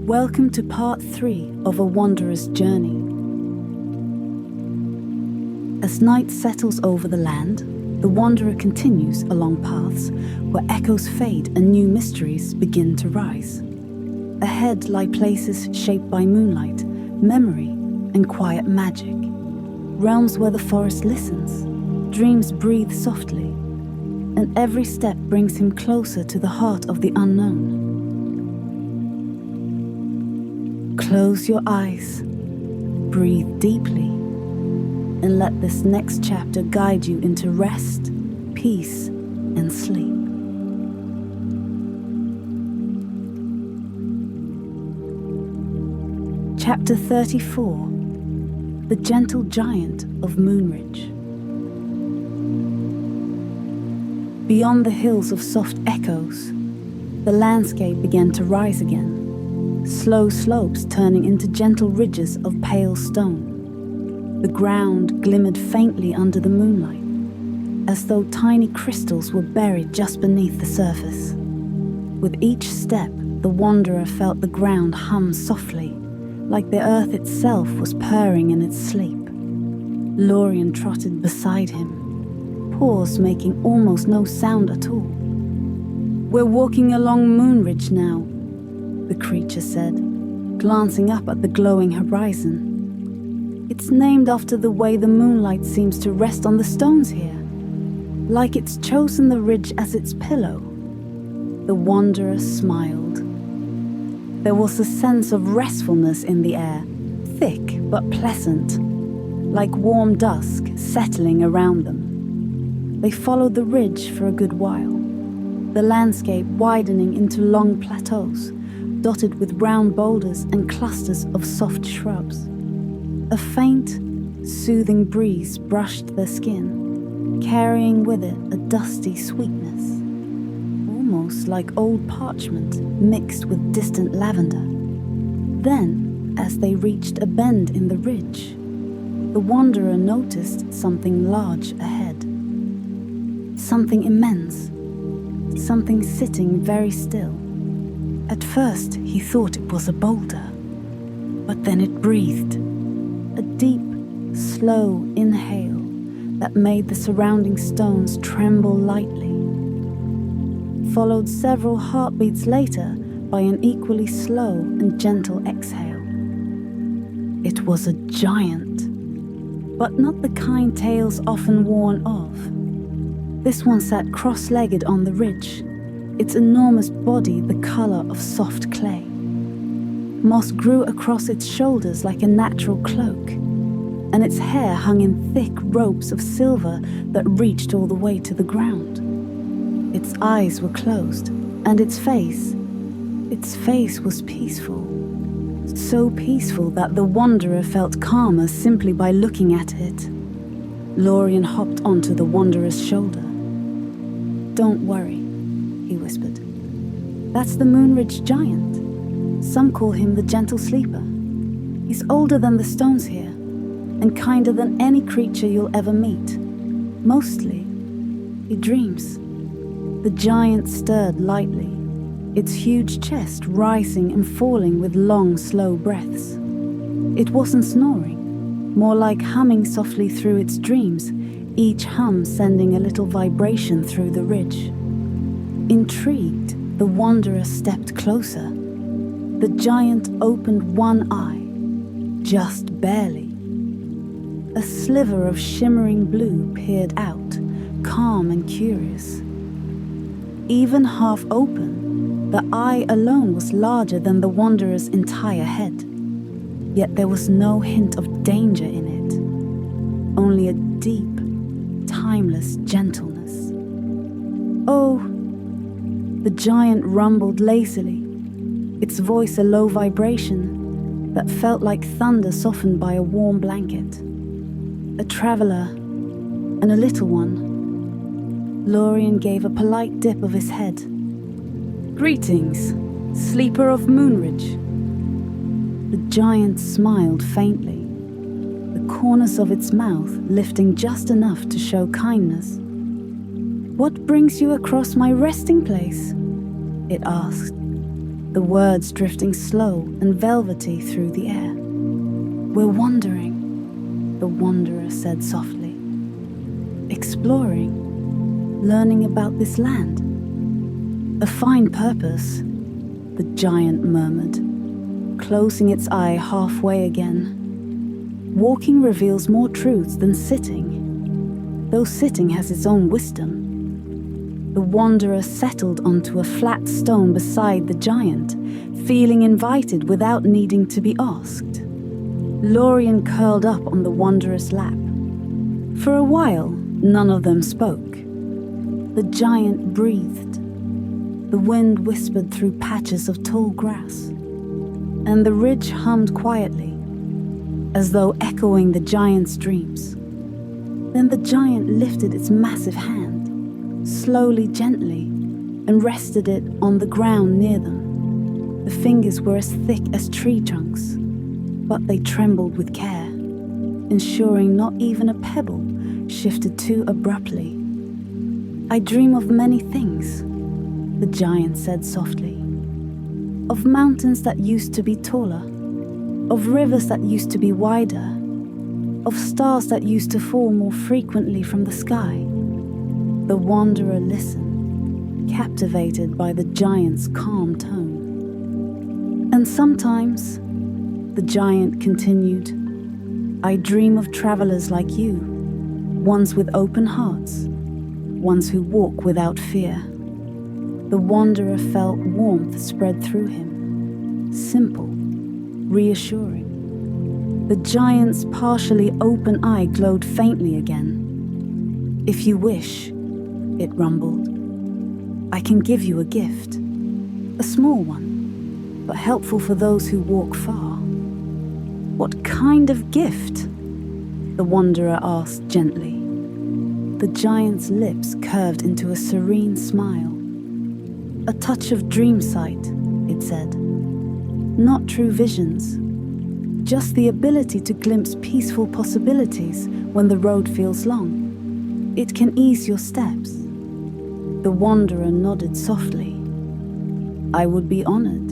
Welcome to part 3 of a wanderer's journey. As night settles over the land, the wanderer continues along paths where echoes fade and new mysteries begin to rise. Ahead lie places shaped by moonlight, memory, and quiet magic. Realms where the forest listens, dreams breathe softly, and every step brings him closer to the heart of the unknown. Close your eyes, breathe deeply, and let this next chapter guide you into rest, peace, and sleep. Chapter 34, The Gentle Giant of Moonridge. Beyond the hills of soft echoes, the landscape began to rise again. Slow slopes turning into gentle ridges of pale stone. The ground glimmered faintly under the moonlight, as though tiny crystals were buried just beneath the surface. With each step, the wanderer felt the ground hum softly, like the earth itself was purring in its sleep. Lorian trotted beside him, paws making almost no sound at all. "We're walking along Moonridge now," the creature said, glancing up at the glowing horizon. "It's named after the way the moonlight seems to rest on the stones here, like it's chosen the ridge as its pillow." The wanderer smiled. There was a sense of restfulness in the air, thick but pleasant, like warm dusk settling around them. They followed the ridge for a good while, the landscape widening into long plateaus, dotted with round boulders and clusters of soft shrubs. A faint, soothing breeze brushed their skin, carrying with it a dusty sweetness, almost like old parchment mixed with distant lavender. Then, as they reached a bend in the ridge, the wanderer noticed something large ahead. Something immense, something sitting very still. At first, he thought it was a boulder, but then it breathed, a deep, slow inhale that made the surrounding stones tremble lightly, followed several heartbeats later by an equally slow and gentle exhale. It was a giant, but not the kind tales often warn of. This one sat cross-legged on the ridge, its enormous body the color of soft clay. Moss grew across its shoulders like a natural cloak, and its hair hung in thick ropes of silver that reached all the way to the ground. Its eyes were closed, and its face was peaceful. So peaceful that the wanderer felt calmer simply by looking at it. Lorian hopped onto the wanderer's shoulder. "Don't worry," he whispered. "That's the Moonridge giant. Some call him the gentle sleeper. He's older than the stones here, and kinder than any creature you'll ever meet. Mostly, he dreams." The giant stirred lightly, its huge chest rising and falling with long, slow breaths. It wasn't snoring, more like humming softly through its dreams, each hum sending a little vibration through the ridge. Intrigued, the wanderer stepped closer. The giant opened one eye, just barely. A sliver of shimmering blue peered out, calm and curious. Even half open, the eye alone was larger than the wanderer's entire head. Yet there was no hint of danger in it, only a deep, timeless gentleness. "Oh," the giant rumbled lazily, its voice a low vibration that felt like thunder softened by a warm blanket. "A traveler, and a little one." Lorian gave a polite dip of his head. "Greetings, sleeper of Moonridge." The giant smiled faintly, the corners of its mouth lifting just enough to show kindness. "What brings you across my resting place?" it asked. the words drifting slow and velvety through the air. "We're wandering," the wanderer said softly. "Exploring, learning about this land." "A fine purpose," the giant murmured, closing its eye halfway again. "Walking reveals more truths than sitting, though sitting has its own wisdom." The wanderer settled onto a flat stone beside the giant, feeling invited without needing to be asked. Lorian curled up on the wanderer's lap. For a while, none of them spoke. The giant breathed. The wind whispered through patches of tall grass, and the ridge hummed quietly, as though echoing the giant's dreams. Then the giant lifted its massive hand, slowly, gently, and rested it on the ground near them. The fingers were as thick as tree trunks, but they trembled with care, ensuring not even a pebble shifted too abruptly. "I dream of many things," the giant said softly. "Of mountains that used to be taller, of rivers that used to be wider, of stars that used to fall more frequently from the sky." The wanderer listened, captivated by the giant's calm tone. "And sometimes," the giant continued, "I dream of travelers like you, ones with open hearts, ones who walk without fear." The wanderer felt warmth spread through him, simple, reassuring. The giant's partially open eye glowed faintly again. "If you wish," it rumbled, "I can give you a gift. A small one, but helpful for those who walk far." "What kind of gift?" the wanderer asked gently. The giant's lips curved into a serene smile. "A touch of dream sight," it said. "Not true visions, just the ability to glimpse peaceful possibilities when the road feels long. It can ease your steps." The wanderer nodded softly. "I would be honored."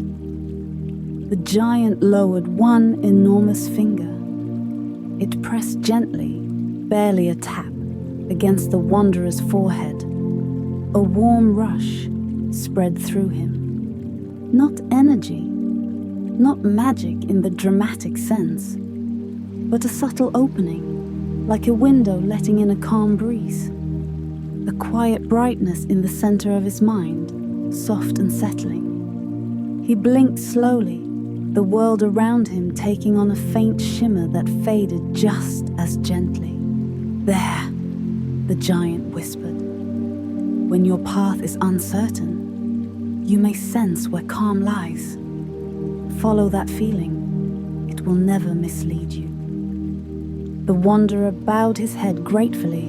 The giant lowered one enormous finger. It pressed gently, barely a tap, against the wanderer's forehead. A warm rush spread through him. Not energy, not magic in the dramatic sense, but a subtle opening, like a window letting in a calm breeze. A quiet brightness in the center of his mind, soft and settling. He blinked slowly, the world around him taking on a faint shimmer that faded just as gently. "There," the giant whispered. "When your path is uncertain, you may sense where calm lies. Follow that feeling. It will never mislead you." The wanderer bowed his head gratefully.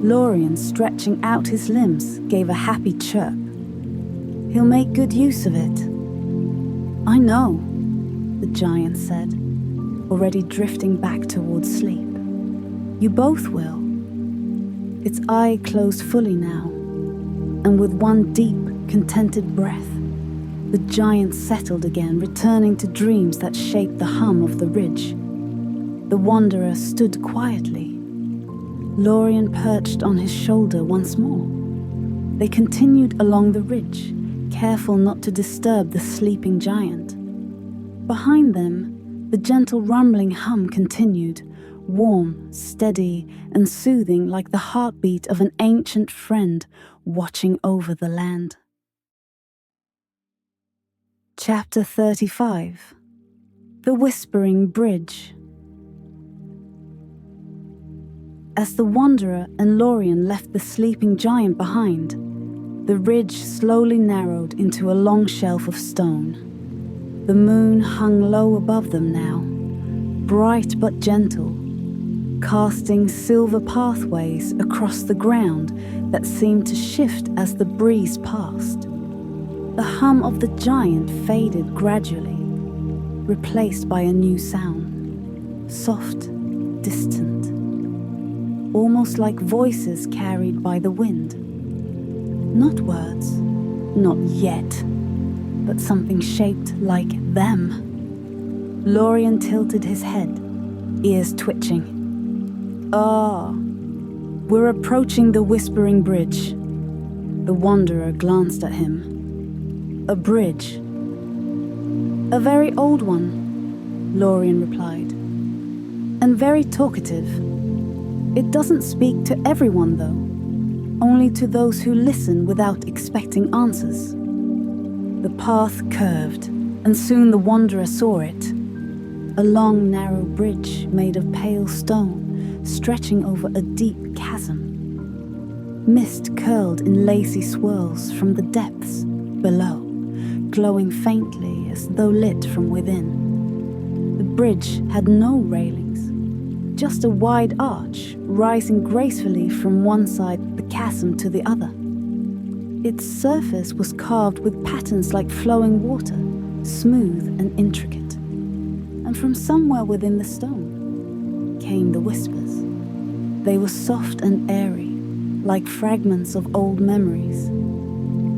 Lorian, stretching out his limbs, gave a happy chirp. "He'll make good use of it." "I know," the giant said, already drifting back towards sleep. "You both will." Its eye closed fully now, and with one deep, contented breath, the giant settled again, returning to dreams that shaped the hum of the ridge. The wanderer stood quietly, Lorian perched on his shoulder once more. They continued along the ridge, careful not to disturb the sleeping giant. Behind them, the gentle rumbling hum continued, warm, steady, and soothing like the heartbeat of an ancient friend watching over the land. Chapter 35. The Whispering Bridge. As the wanderer and Lorian left the sleeping giant behind, the ridge slowly narrowed into a long shelf of stone. The moon hung low above them now, bright but gentle, casting silver pathways across the ground that seemed to shift as the breeze passed. The hum of the giant faded gradually, replaced by a new sound, soft, distant, almost like voices carried by the wind. Not words, not yet, but something shaped like them. Lorian tilted his head, ears twitching. Ah, we're approaching the Whispering Bridge. The Wanderer glanced at him. A bridge. A very old one, Lorian replied. And very talkative. It doesn't speak to everyone, though. Only to those who listen without expecting answers. The path curved, and soon the Wanderer saw it. A long, narrow bridge made of pale stone, stretching over a deep chasm. Mist curled in lacy swirls from the depths below, glowing faintly as though lit from within. The bridge had no railings, just a wide arch rising gracefully from one side of the chasm to the other. Its surface was carved with patterns like flowing water, smooth and intricate. And from somewhere within the stone came the whispers. They were soft and airy, like fragments of old memories.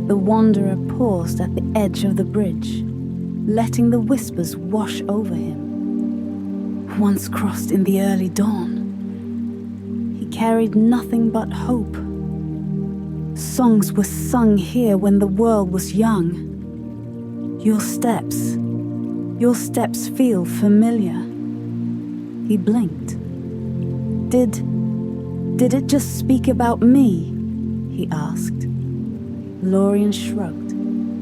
The Wanderer paused at the edge of the bridge, letting the whispers wash over him. Once crossed in the early dawn, he carried nothing but hope. Songs were sung here when the world was young. Your steps feel familiar. He blinked. Did it just speak about me? He asked. Lorian shrugged,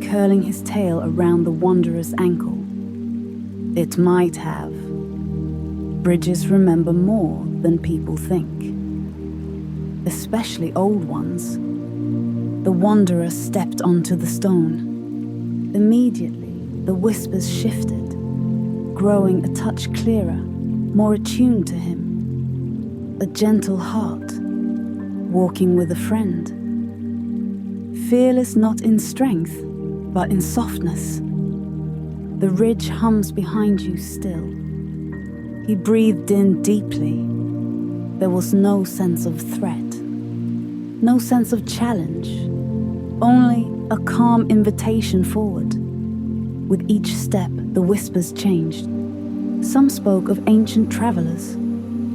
curling his tail around the Wanderer's ankle. It might have. Bridges remember more than people think. Especially old ones. The Wanderer stepped onto the stone. Immediately, the whispers shifted, growing a touch clearer, more attuned to him. A gentle heart, walking with a friend. Fearless not in strength, but in softness. The ridge hums behind you still. He breathed in deeply. There was no sense of threat, no sense of challenge, only a calm invitation forward. With each step, the whispers changed. Some spoke of ancient travelers,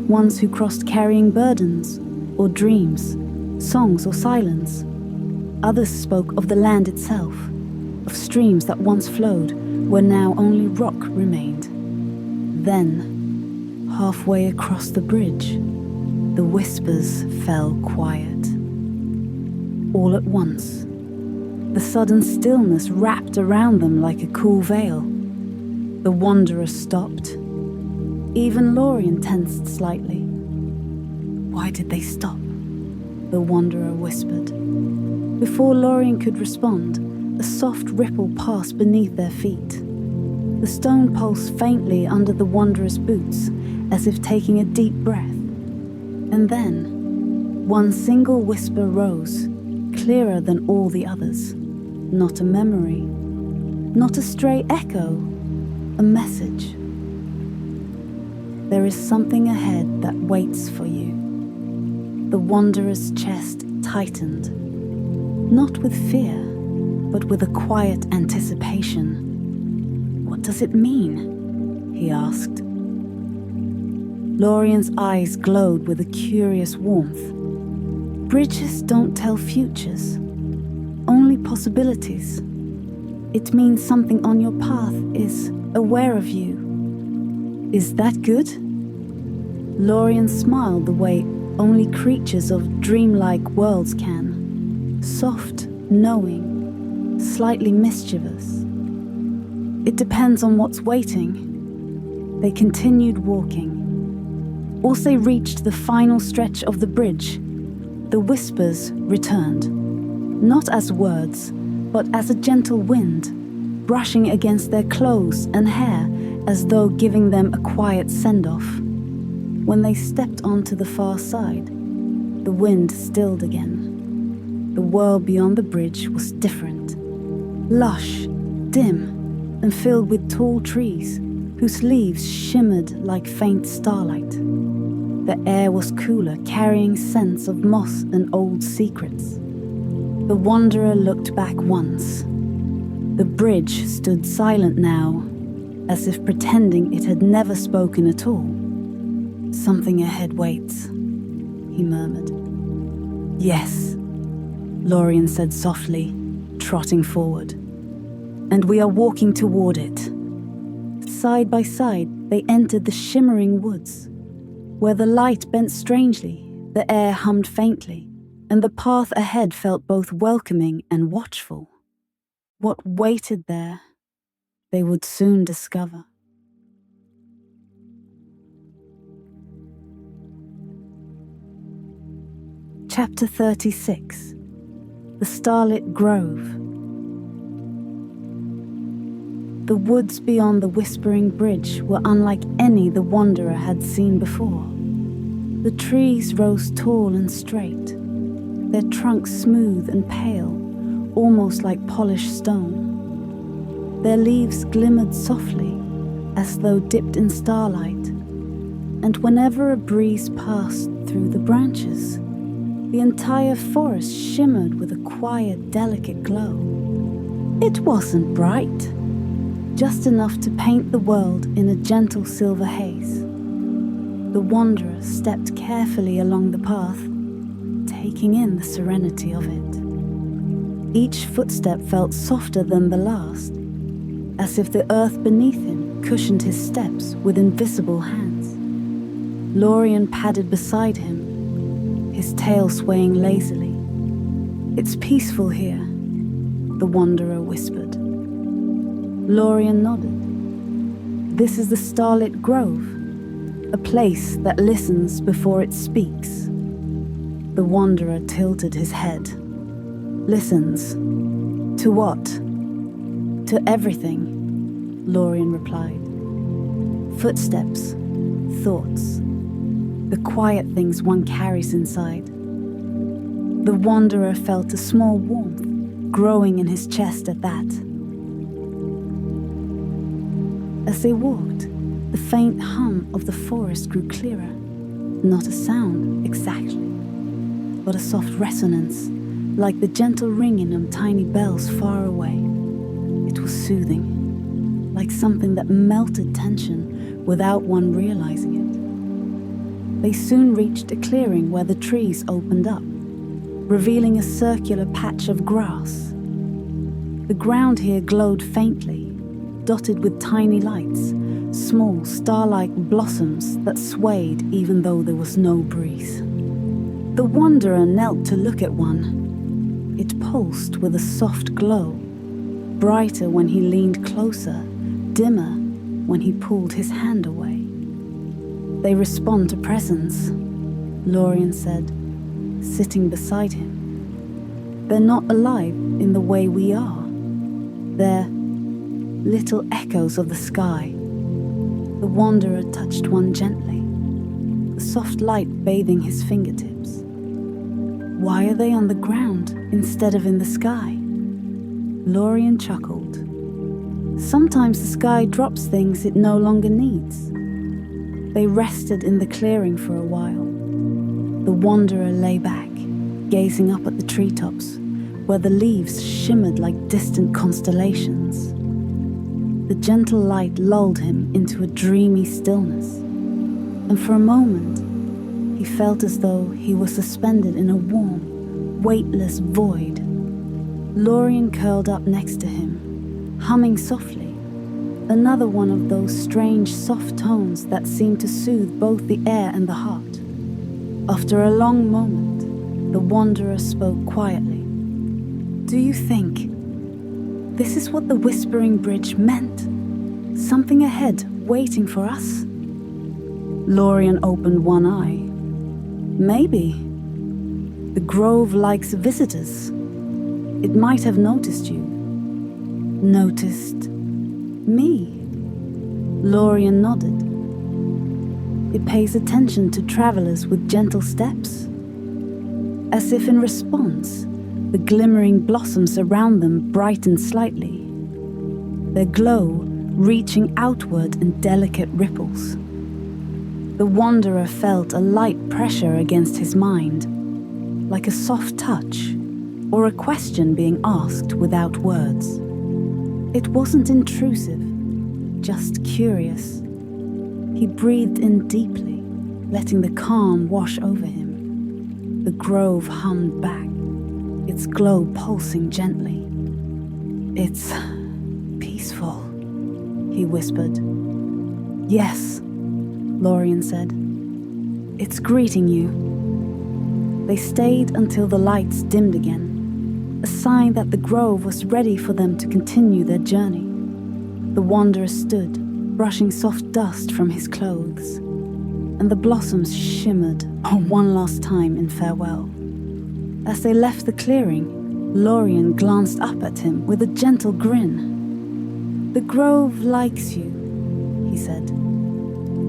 ones who crossed carrying burdens or dreams, songs or silence. Others spoke of the land itself, of streams that once flowed where now only rock remained. Then, halfway across the bridge, the whispers fell quiet. All at once, the sudden stillness wrapped around them like a cool veil. The Wanderer stopped. Even Lorian tensed slightly. Why did they stop? The Wanderer whispered. Before Lorian could respond, a soft ripple passed beneath their feet. The stone pulsed faintly under the Wanderer's boots, as if taking a deep breath. And then, one single whisper rose, clearer than all the others. Not a memory, not a stray echo, a message. There is something ahead that waits for you. The Wanderer's chest tightened, not with fear, but with a quiet anticipation. What does it mean? He asked. Lorian's eyes glowed with a curious warmth. Bridges don't tell futures, only possibilities. It means something on your path is aware of you. Is that good? Lorian smiled the way only creatures of dreamlike worlds can. Soft, knowing, slightly mischievous. It depends on what's waiting. They continued walking. As they reached the final stretch of the bridge, the whispers returned. Not as words, but as a gentle wind, brushing against their clothes and hair as though giving them a quiet send-off. When they stepped onto the far side, the wind stilled again. The world beyond the bridge was different. Lush, dim, and filled with tall trees whose leaves shimmered like faint starlight. The air was cooler, carrying scents of moss and old secrets. The Wanderer looked back once. The bridge stood silent now, as if pretending it had never spoken at all. "Something ahead waits," he murmured. "Yes," Lorian said softly, trotting forward. "And we are walking toward it." Side by side, they entered the shimmering woods, where the light bent strangely, the air hummed faintly, and the path ahead felt both welcoming and watchful. What waited there, they would soon discover. Chapter 36. The Starlit Grove. The woods beyond the Whispering Bridge were unlike any the wanderer had seen before. The trees rose tall and straight, their trunks smooth and pale, almost like polished stone. Their leaves glimmered softly, as though dipped in starlight, and whenever a breeze passed through the branches, the entire forest shimmered with a quiet, delicate glow. It wasn't bright, just enough to paint the world in a gentle silver haze. The wanderer stepped carefully along the path, taking in the serenity of it. Each footstep felt softer than the last, as if the earth beneath him cushioned his steps with invisible hands. Lorian padded beside him, his tail swaying lazily. "It's peaceful here," the wanderer whispered. Lorian nodded. "This is the Starlit Grove, a place that listens before it speaks." The wanderer tilted his head. "Listens? To what?" "To everything," Lorian replied. "Footsteps, thoughts, the quiet things one carries inside." The wanderer felt a small warmth growing in his chest at that. As they walked, the faint hum of the forest grew clearer. Not a sound exactly, but a soft resonance, like the gentle ringing of tiny bells far away. It was soothing, like something that melted tension without one realizing it. They soon reached a clearing where the trees opened up, revealing a circular patch of grass. The ground here glowed faintly, dotted with tiny lights, small star-like blossoms that swayed even though there was no breeze. The wanderer knelt to look at one. It pulsed with a soft glow, brighter when he leaned closer, dimmer when he pulled his hand away. "They respond to presence," Lorian said, sitting beside him. "They're not alive in the way we are. They're little echoes of the sky." The wanderer touched one gently, the soft light bathing his fingertips. "Why are they on the ground instead of in the sky?" Lorian chuckled. "Sometimes the sky drops things it no longer needs." They rested in the clearing for a while. The wanderer lay back, gazing up at the treetops, where the leaves shimmered like distant constellations. The gentle light lulled him into a dreamy stillness, and for a moment, he felt as though he was suspended in a warm, weightless void. Lorian curled up next to him, humming softly, another one of those strange soft tones that seemed to soothe both the air and the heart. After a long moment, the wanderer spoke quietly. "Do you think this is what the Whispering Bridge meant? Something ahead waiting for us?" Lorian opened one eye. "Maybe. The grove likes visitors. It might have noticed you." "Noticed me?" Lorian nodded. "It pays attention to travelers with gentle steps." As if in response, the glimmering blossoms around them brightened slightly, their glow reaching outward in delicate ripples. The wanderer felt a light pressure against his mind, like a soft touch or a question being asked without words. It wasn't intrusive, just curious. He breathed in deeply, letting the calm wash over him. The grove hummed back, its glow pulsing gently. "It's peaceful," he whispered. "Yes," Lorian said. "It's greeting you." They stayed until the lights dimmed again, a sign that the grove was ready for them to continue their journey. The wanderer stood, brushing soft dust from his clothes, and the blossoms shimmered one last time in farewell. As they left the clearing, Lorian glanced up at him with a gentle grin. "The grove likes you," he said.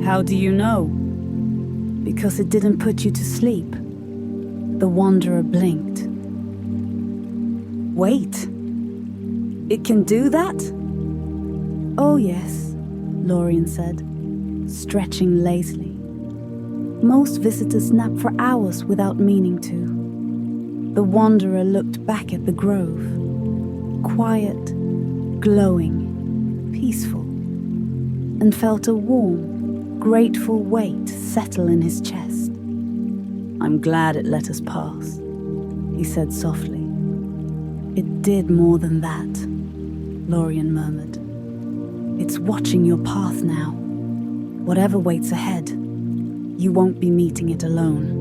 "How do you know?" "Because it didn't put you to sleep." The wanderer blinked. "Wait, it can do that?" "Oh yes," Lorian said, stretching lazily. "Most visitors nap for hours without meaning to." The wanderer looked back at the grove, quiet, glowing, peaceful, and felt a warm, grateful weight settle in his chest. "I'm glad it let us pass," he said softly. "It did more than that," Lorian murmured. "It's watching your path now. Whatever waits ahead, you won't be meeting it alone."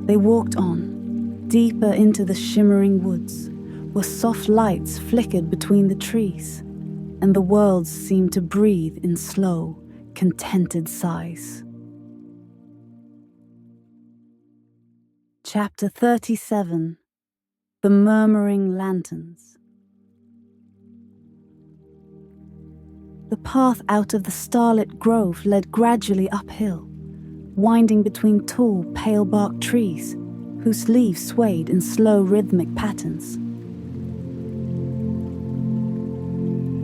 They walked on, deeper into the shimmering woods, where soft lights flickered between the trees, and the world seemed to breathe in slow, contented sighs. Chapter 37. The Murmuring Lanterns. The path out of the starlit grove led gradually uphill, winding between tall, pale-barked trees whose leaves swayed in slow, rhythmic patterns.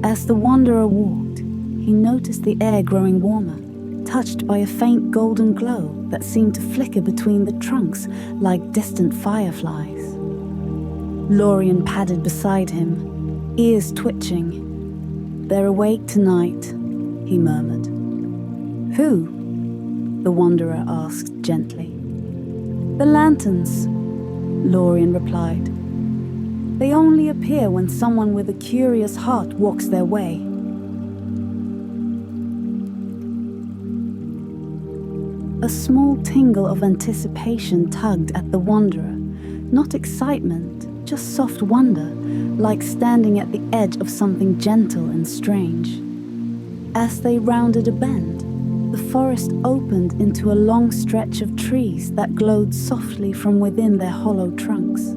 As the wanderer walked, he noticed the air growing warmer, touched by a faint golden glow that seemed to flicker between the trunks like distant fireflies. Lorian padded beside him, ears twitching. "They're awake tonight," he murmured. "Who?" the wanderer asked gently. "The lanterns," Lorian replied. "They only appear when someone with a curious heart walks their way." A small tingle of anticipation tugged at the wanderer, not excitement, just soft wonder, like standing at the edge of something gentle and strange. As they rounded a bend, the forest opened into a long stretch of trees that glowed softly from within their hollow trunks.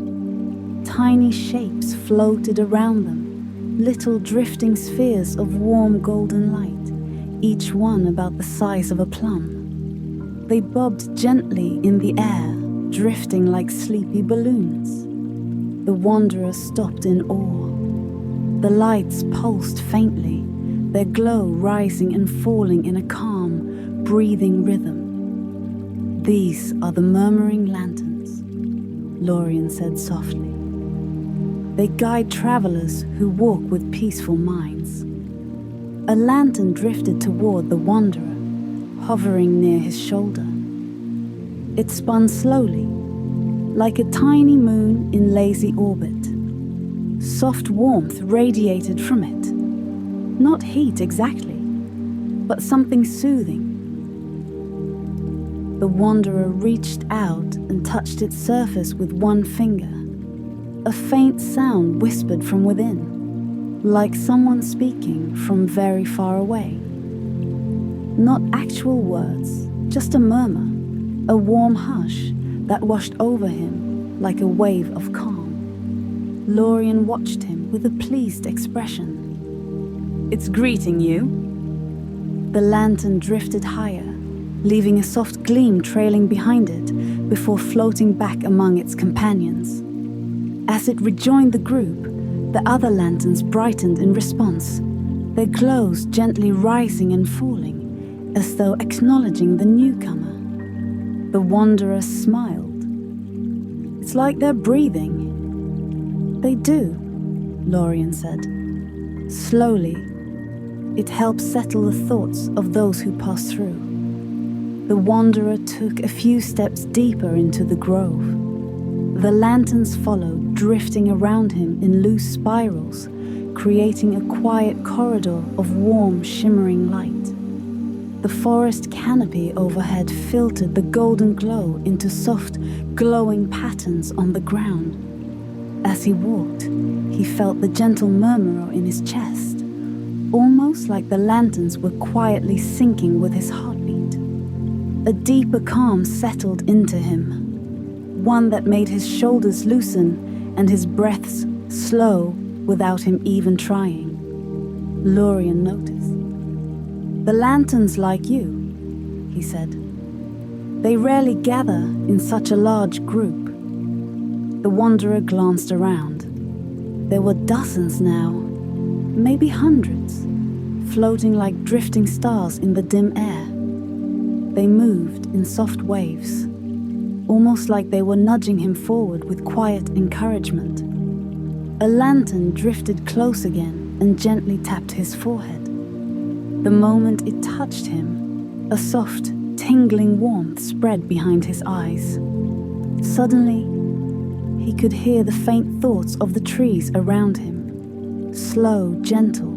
Tiny shapes floated around them, little drifting spheres of warm golden light, each one about the size of a plum. They bobbed gently in the air, drifting like sleepy balloons. The wanderer stopped in awe. The lights pulsed faintly, their glow rising and falling in a calm, breathing rhythm. "These are the murmuring lanterns," Lorian said softly. "They guide travelers who walk with peaceful minds." A lantern drifted toward the wanderer, hovering near his shoulder. It spun slowly, like a tiny moon in lazy orbit. Soft warmth radiated from it. Not heat exactly, but something soothing. The wanderer reached out and touched its surface with one finger. A faint sound whispered from within, like someone speaking from very far away. Not actual words, just a murmur, a warm hush that washed over him like a wave of calm. Lorian watched him with a pleased expression. "It's greeting you." The lantern drifted higher, leaving a soft gleam trailing behind it before floating back among its companions. As it rejoined the group, the other lanterns brightened in response, their glows gently rising and falling, as though acknowledging the newcomer. The wanderer smiled. "It's like they're breathing." "They do," Lorian said. "Slowly, it helps settle the thoughts of those who pass through." The wanderer took a few steps deeper into the grove. The lanterns followed, drifting around him in loose spirals, creating a quiet corridor of warm, shimmering light. The forest canopy overhead filtered the golden glow into soft, glowing patterns on the ground. As he walked, he felt the gentle murmur in his chest, almost like the lanterns were quietly syncing with his heartbeat. A deeper calm settled into him, one that made his shoulders loosen and his breaths slow without him even trying. Lorian noticed. "The lanterns like you," he said. "They rarely gather in such a large group." The wanderer glanced around. There were dozens now, maybe hundreds, floating like drifting stars in the dim air. They moved in soft waves, almost like they were nudging him forward with quiet encouragement. A lantern drifted close again and gently tapped his forehead. The moment it touched him, a soft, tingling warmth spread behind his eyes. Suddenly, he could hear the faint thoughts of the trees around him, slow, gentle,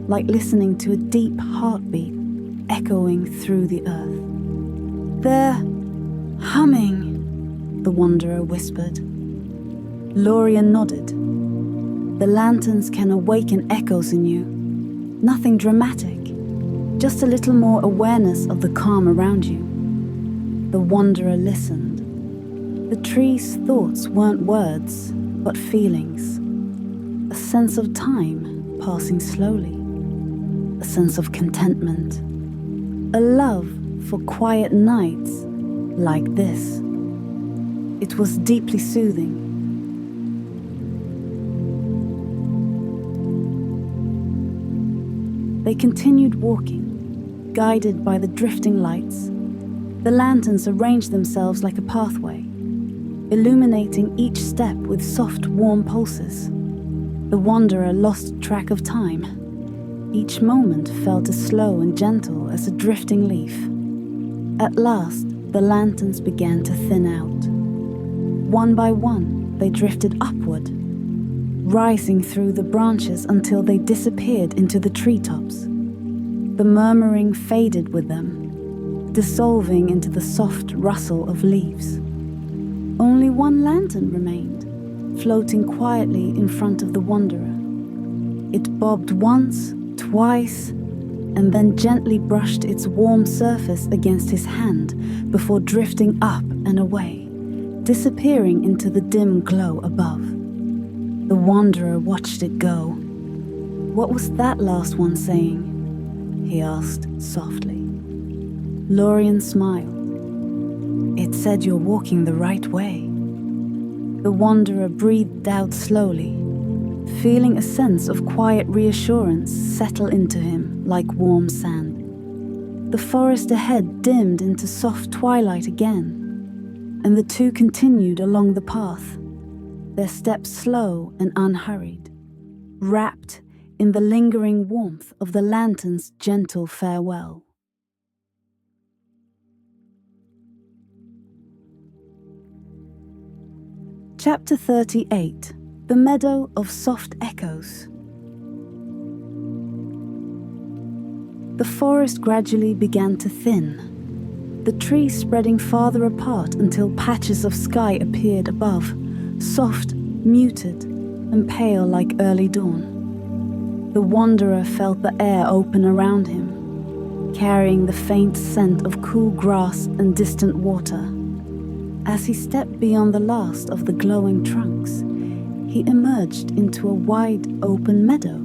like listening to a deep heartbeat echoing through the earth. "They're humming," the wanderer whispered. Lorian nodded. "The lanterns can awaken echoes in you. Nothing dramatic, just a little more awareness of the calm around you." The wanderer listened. The trees' thoughts weren't words, but feelings. A sense of time passing slowly. A sense of contentment. A love for quiet nights like this. It was deeply soothing. They continued walking, guided by the drifting lights. The lanterns arranged themselves like a pathway, illuminating each step with soft, warm pulses. The wanderer lost track of time. Each moment felt as slow and gentle as a drifting leaf. At last, the lanterns began to thin out. One by one, they drifted upward, rising through the branches until they disappeared into the treetops. The murmuring faded with them, dissolving into the soft rustle of leaves. Only one lantern remained, floating quietly in front of the wanderer. It bobbed once, twice, and then gently brushed its warm surface against his hand before drifting up and away, disappearing into the dim glow above. The wanderer watched it go. "What was that last one saying?" he asked softly. Lorian smiled. "It said you're walking the right way." The wanderer breathed out slowly, feeling a sense of quiet reassurance settle into him like warm sand. The forest ahead dimmed into soft twilight again, and the two continued along the path, their steps slow and unhurried, wrapped in the lingering warmth of the lantern's gentle farewell. Chapter 38. The Meadow of Soft Echoes. The forest gradually began to thin, the trees spreading farther apart until patches of sky appeared above, soft, muted, and pale like early dawn. The wanderer felt the air open around him, carrying the faint scent of cool grass and distant water. As he stepped beyond the last of the glowing trunks, he emerged into a wide open meadow,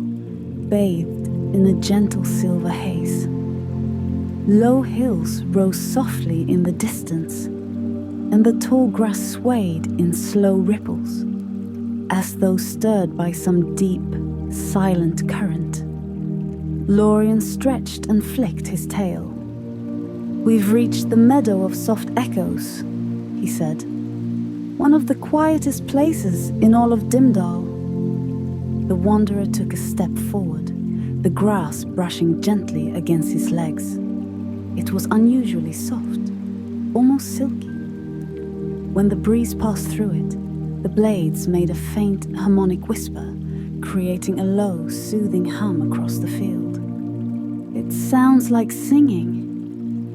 bathed in a gentle silver haze. Low hills rose softly in the distance, and the tall grass swayed in slow ripples, as though stirred by some deep, silent current. Lorian stretched and flicked his tail. "We've reached the meadow of soft echoes," he said. "One of the quietest places in all of Dimdal." The wanderer took a step forward, the grass brushing gently against his legs. It was unusually soft, almost silky. When the breeze passed through it, the blades made a faint harmonic whisper, creating a low, soothing hum across the field. "It sounds like singing,"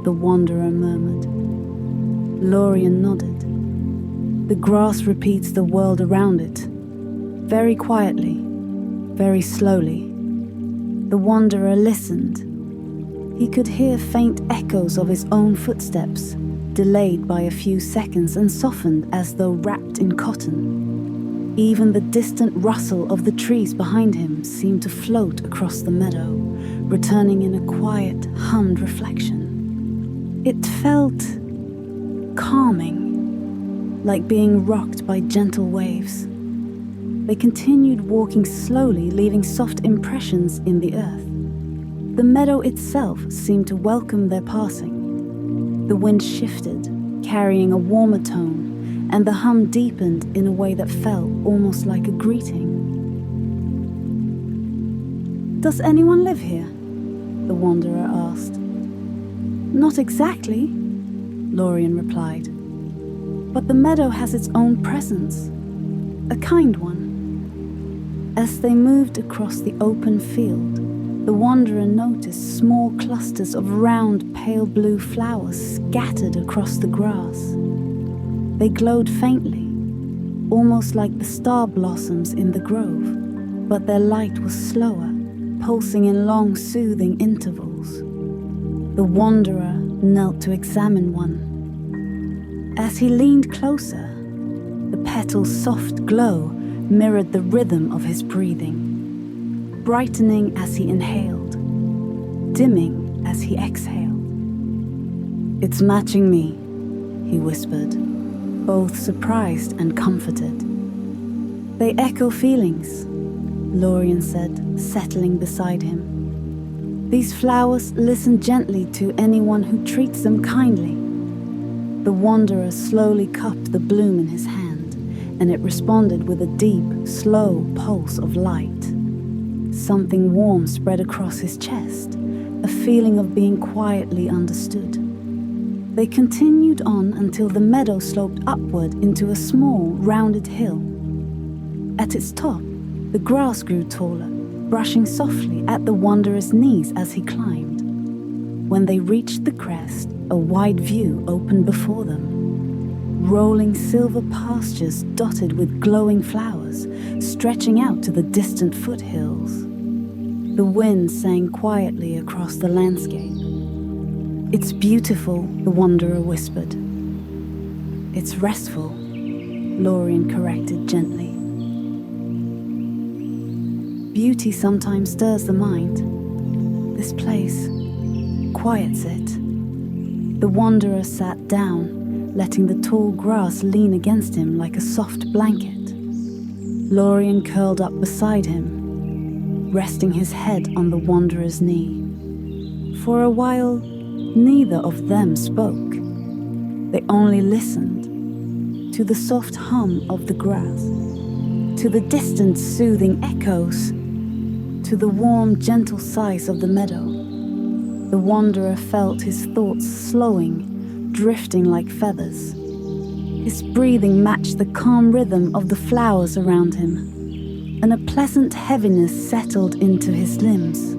the wanderer murmured. Lorian nodded. "The grass repeats the world around it, very quietly, very slowly." The wanderer listened. He could hear faint echoes of his own footsteps, delayed by a few seconds and softened as though wrapped in cotton. Even the distant rustle of the trees behind him seemed to float across the meadow, returning in a quiet, hummed reflection. It felt calming, like being rocked by gentle waves. They continued walking slowly, leaving soft impressions in the earth. The meadow itself seemed to welcome their passing. The wind shifted, carrying a warmer tone, and the hum deepened in a way that felt almost like a greeting. "Does anyone live here?" the wanderer asked. "Not exactly," Lorian replied. "But the meadow has its own presence, a kind one." As they moved across the open field, the wanderer noticed small clusters of round, pale blue flowers scattered across the grass. They glowed faintly, almost like the star blossoms in the grove, but their light was slower, pulsing in long, soothing intervals. The wanderer knelt to examine one. As he leaned closer, the petal's soft glow mirrored the rhythm of his breathing, brightening as he inhaled, dimming as he exhaled. "It's matching me," he whispered, both surprised and comforted. "They echo feelings," Lorian said, settling beside him. "These flowers listen gently to anyone who treats them kindly." The wanderer slowly cupped the bloom in his hand, and it responded with a deep, slow pulse of light. Something warm spread across his chest, a feeling of being quietly understood. They continued on until the meadow sloped upward into a small, rounded hill. At its top, the grass grew taller, brushing softly at the wanderer's knees as he climbed. When they reached the crest, a wide view opened before them. Rolling silver pastures dotted with glowing flowers, stretching out to the distant foothills. The wind sang quietly across the landscape. "It's beautiful," the wanderer whispered. "It's restful," Lorian corrected gently. Beauty sometimes stirs the mind. This place quiets it. The wanderer sat down, letting the tall grass lean against him like a soft blanket. Lorian curled up beside him, resting his head on the wanderer's knee. For a while, neither of them spoke. They only listened to the soft hum of the grass, to the distant soothing echoes, to the warm, gentle sighs of the meadow. The wanderer felt his thoughts slowing, drifting like feathers. His breathing matched the calm rhythm of the flowers around him, and a pleasant heaviness settled into his limbs.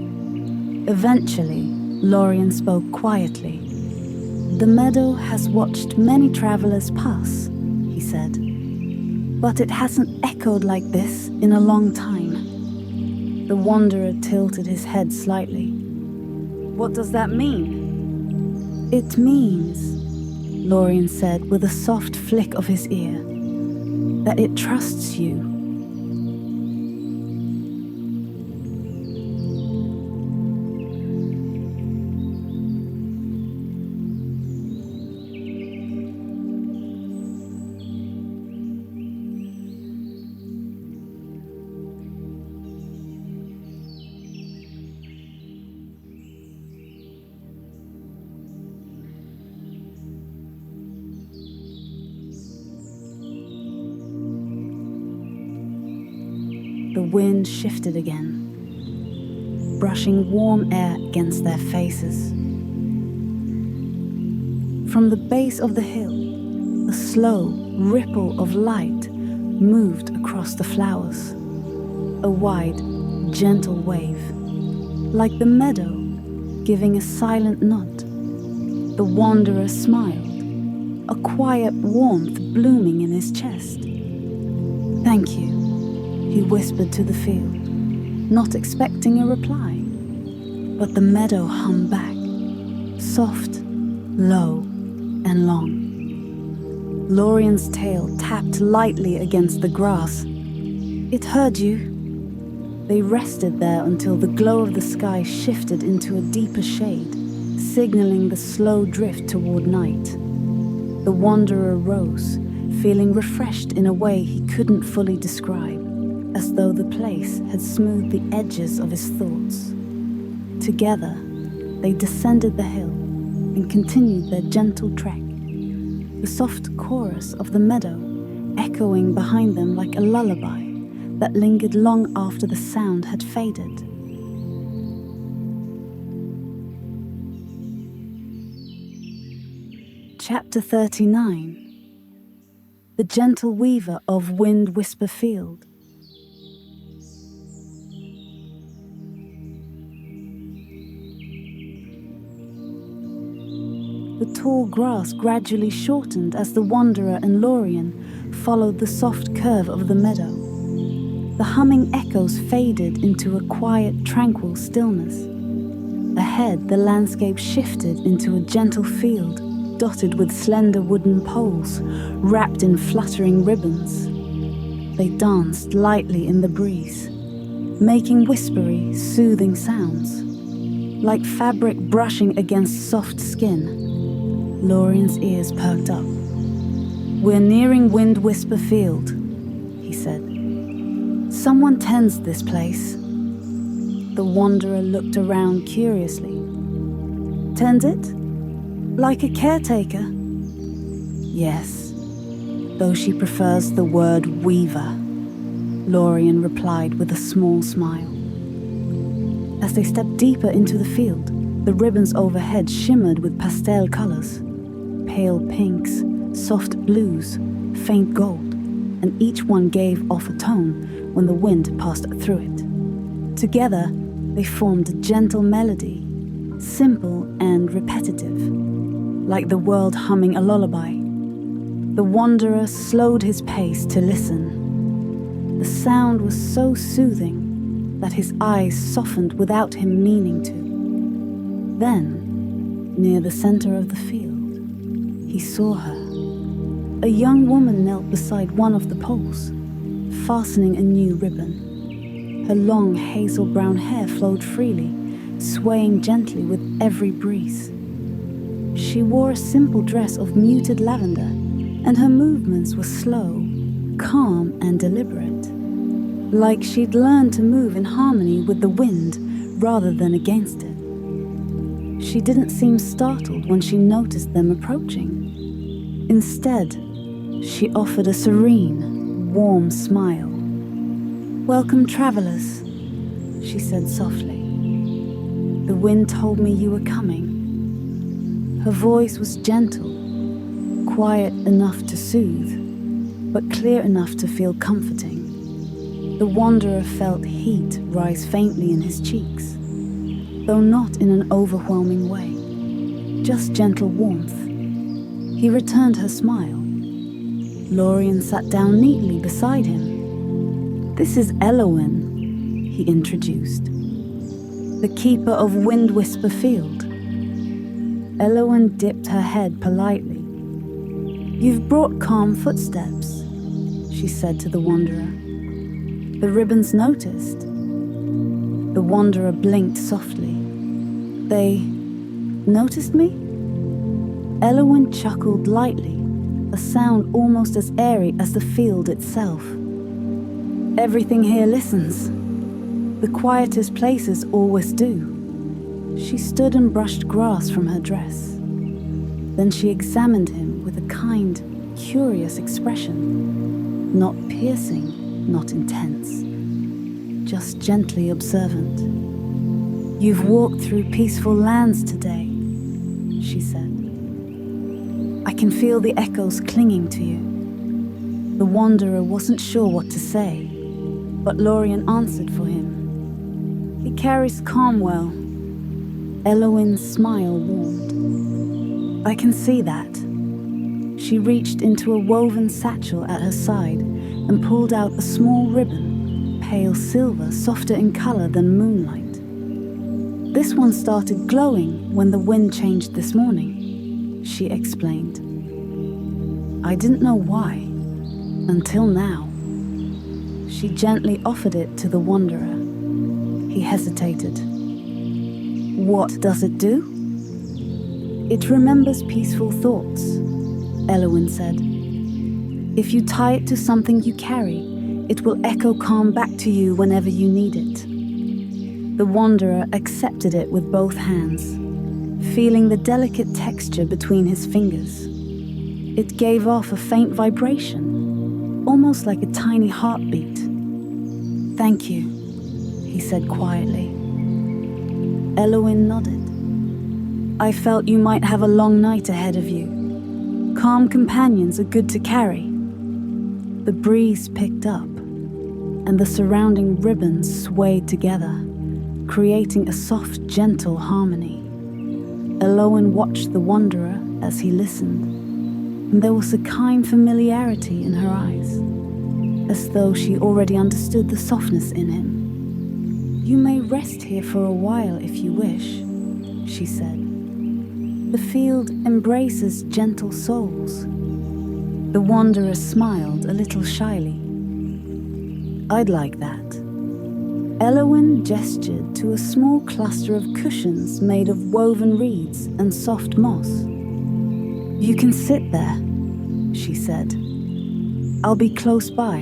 Eventually, Lorian spoke quietly. "The meadow has watched many travelers pass," he said, "but it hasn't echoed like this in a long time." The wanderer tilted his head slightly. "What does that mean?" "It means," Lorian said with a soft flick of his ear, "that it trusts you." wind shifted again, brushing warm air against their faces. From the base of the hill, a slow ripple of light moved across the flowers, a wide, gentle wave, like the meadow giving a silent nod. The wanderer smiled, a quiet warmth blooming in his chest. "Thank you," he whispered to the field, not expecting a reply. But the meadow hummed back, soft, low, and long. Lorian's tail tapped lightly against the grass. "It heard you." They rested there until the glow of the sky shifted into a deeper shade, signaling the slow drift toward night. The wanderer rose, feeling refreshed in a way he couldn't fully describe, as though the place had smoothed the edges of his thoughts. Together, they descended the hill and continued their gentle trek, the soft chorus of the meadow echoing behind them like a lullaby that lingered long after the sound had faded. Chapter 39. The Gentle Weaver of Wind Whisper Field. The tall grass gradually shortened as the wanderer and Lorian followed the soft curve of the meadow. The humming echoes faded into a quiet, tranquil stillness. Ahead, the landscape shifted into a gentle field, dotted with slender wooden poles, wrapped in fluttering ribbons. They danced lightly in the breeze, making whispery, soothing sounds, like fabric brushing against soft skin. Lorian's ears perked up. "We're nearing Wind Whisper Field," he said. "Someone tends this place." The wanderer looked around curiously. "Tends it? Like a caretaker?" "Yes, though she prefers the word weaver," Lorian replied with a small smile. As they stepped deeper into the field, the ribbons overhead shimmered with pastel colors. Pale pinks, soft blues, faint gold, and each one gave off a tone when the wind passed through it. Together, they formed a gentle melody, simple and repetitive, like the world humming a lullaby. The wanderer slowed his pace to listen. The sound was so soothing that his eyes softened without him meaning to. Then, near the center of the field, he saw her. A young woman knelt beside one of the poles, fastening a new ribbon. Her long hazel-brown hair flowed freely, swaying gently with every breeze. She wore a simple dress of muted lavender, and her movements were slow, calm, and deliberate, like she'd learned to move in harmony with the wind rather than against it. She didn't seem startled when she noticed them approaching. Instead, she offered a serene, warm smile. "Welcome, travelers," she said softly. "The wind told me you were coming." Her voice was gentle, quiet enough to soothe, but clear enough to feel comforting. The wanderer felt heat rise faintly in his cheeks, though not in an overwhelming way, just gentle warmth. He returned her smile. Lorian sat down neatly beside him. "This is Elowen," he introduced, "the keeper of Wind Whisper Field." Elowen dipped her head politely. "You've brought calm footsteps," she said to the wanderer. "The ribbons noticed." The wanderer blinked softly. "They noticed me?" Elowen chuckled lightly, a sound almost as airy as the field itself. "Everything here listens. The quietest places always do." She stood and brushed grass from her dress. Then she examined him with a kind, curious expression, not piercing, not intense, just gently observant. "You've walked through peaceful lands today," she said. "I can feel the echoes clinging to you." The wanderer wasn't sure what to say, but Lorian answered for him. "He carries calm well." Eloin's smile warmed. "I can see that." She reached into a woven satchel at her side and pulled out a small ribbon, pale silver, softer in color than moonlight. "This one started glowing when the wind changed this morning," she explained. "I didn't know why, until now." She gently offered it to the wanderer. He hesitated. "What does it do?" "It remembers peaceful thoughts," Eloin said. "If you tie it to something you carry, it will echo calm back to you whenever you need it." The wanderer accepted it with both hands, feeling the delicate texture between his fingers. It gave off a faint vibration, almost like a tiny heartbeat. "Thank you," he said quietly. Eloin nodded. "I felt you might have a long night ahead of you. Calm companions are good to carry." The breeze picked up, and the surrounding ribbons swayed together, creating a soft, gentle harmony. Eloin watched the wanderer as he listened, and there was a kind familiarity in her eyes, as though she already understood the softness in him. "You may rest here for a while if you wish," she said. "The field embraces gentle souls." The wanderer smiled a little shyly. "I'd like that." Eloin gestured to a small cluster of cushions made of woven reeds and soft moss. "You can sit there," she said. "I'll be close by.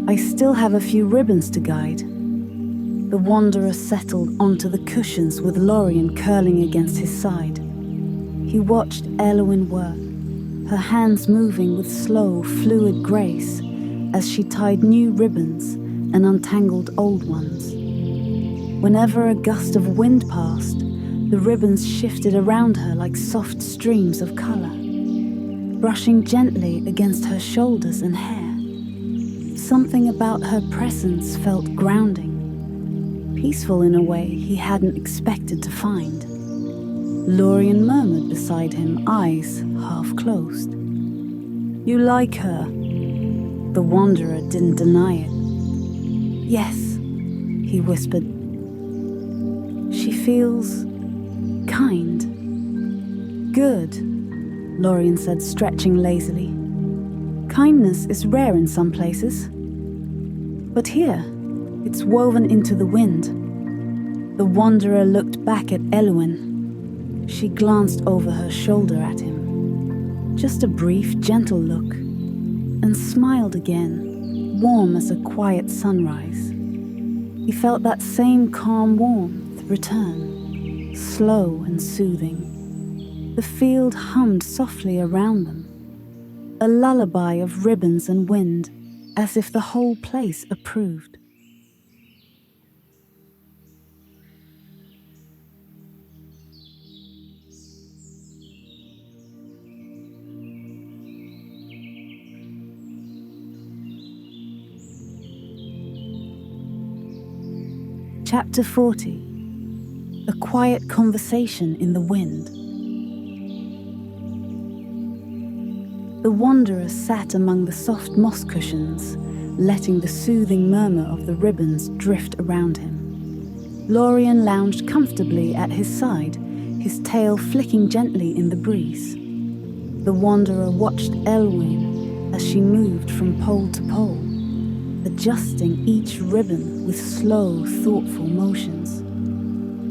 I still have a few ribbons to guide." The wanderer settled onto the cushions with Lorian curling against his side. He watched Eloin work, her hands moving with slow, fluid grace as she tied new ribbons and untangled old ones. Whenever a gust of wind passed, the ribbons shifted around her like soft streams of color, brushing gently against her shoulders and hair. Something about her presence felt grounding, peaceful in a way he hadn't expected to find. Lorian murmured beside him, eyes half closed. "You like her?" The wanderer didn't deny it. "Yes," he whispered. "She feels kind." "Good," Lorian said, stretching lazily. "Kindness is rare in some places, but here, it's woven into the wind." The wanderer looked back at Eloin. She glanced over her shoulder at him. Just a brief, gentle look, and smiled again, warm as a quiet sunrise. He felt that same calm warmth return, slow and soothing. The field hummed softly around them, a lullaby of ribbons and wind, as if the whole place approved. Chapter 40. A quiet conversation in the wind. The wanderer sat among the soft moss cushions, letting the soothing murmur of the ribbons drift around him. Lorian lounged comfortably at his side, his tail flicking gently in the breeze. The wanderer watched Eloin as she moved from pole to pole, adjusting each ribbon with slow, thoughtful motions.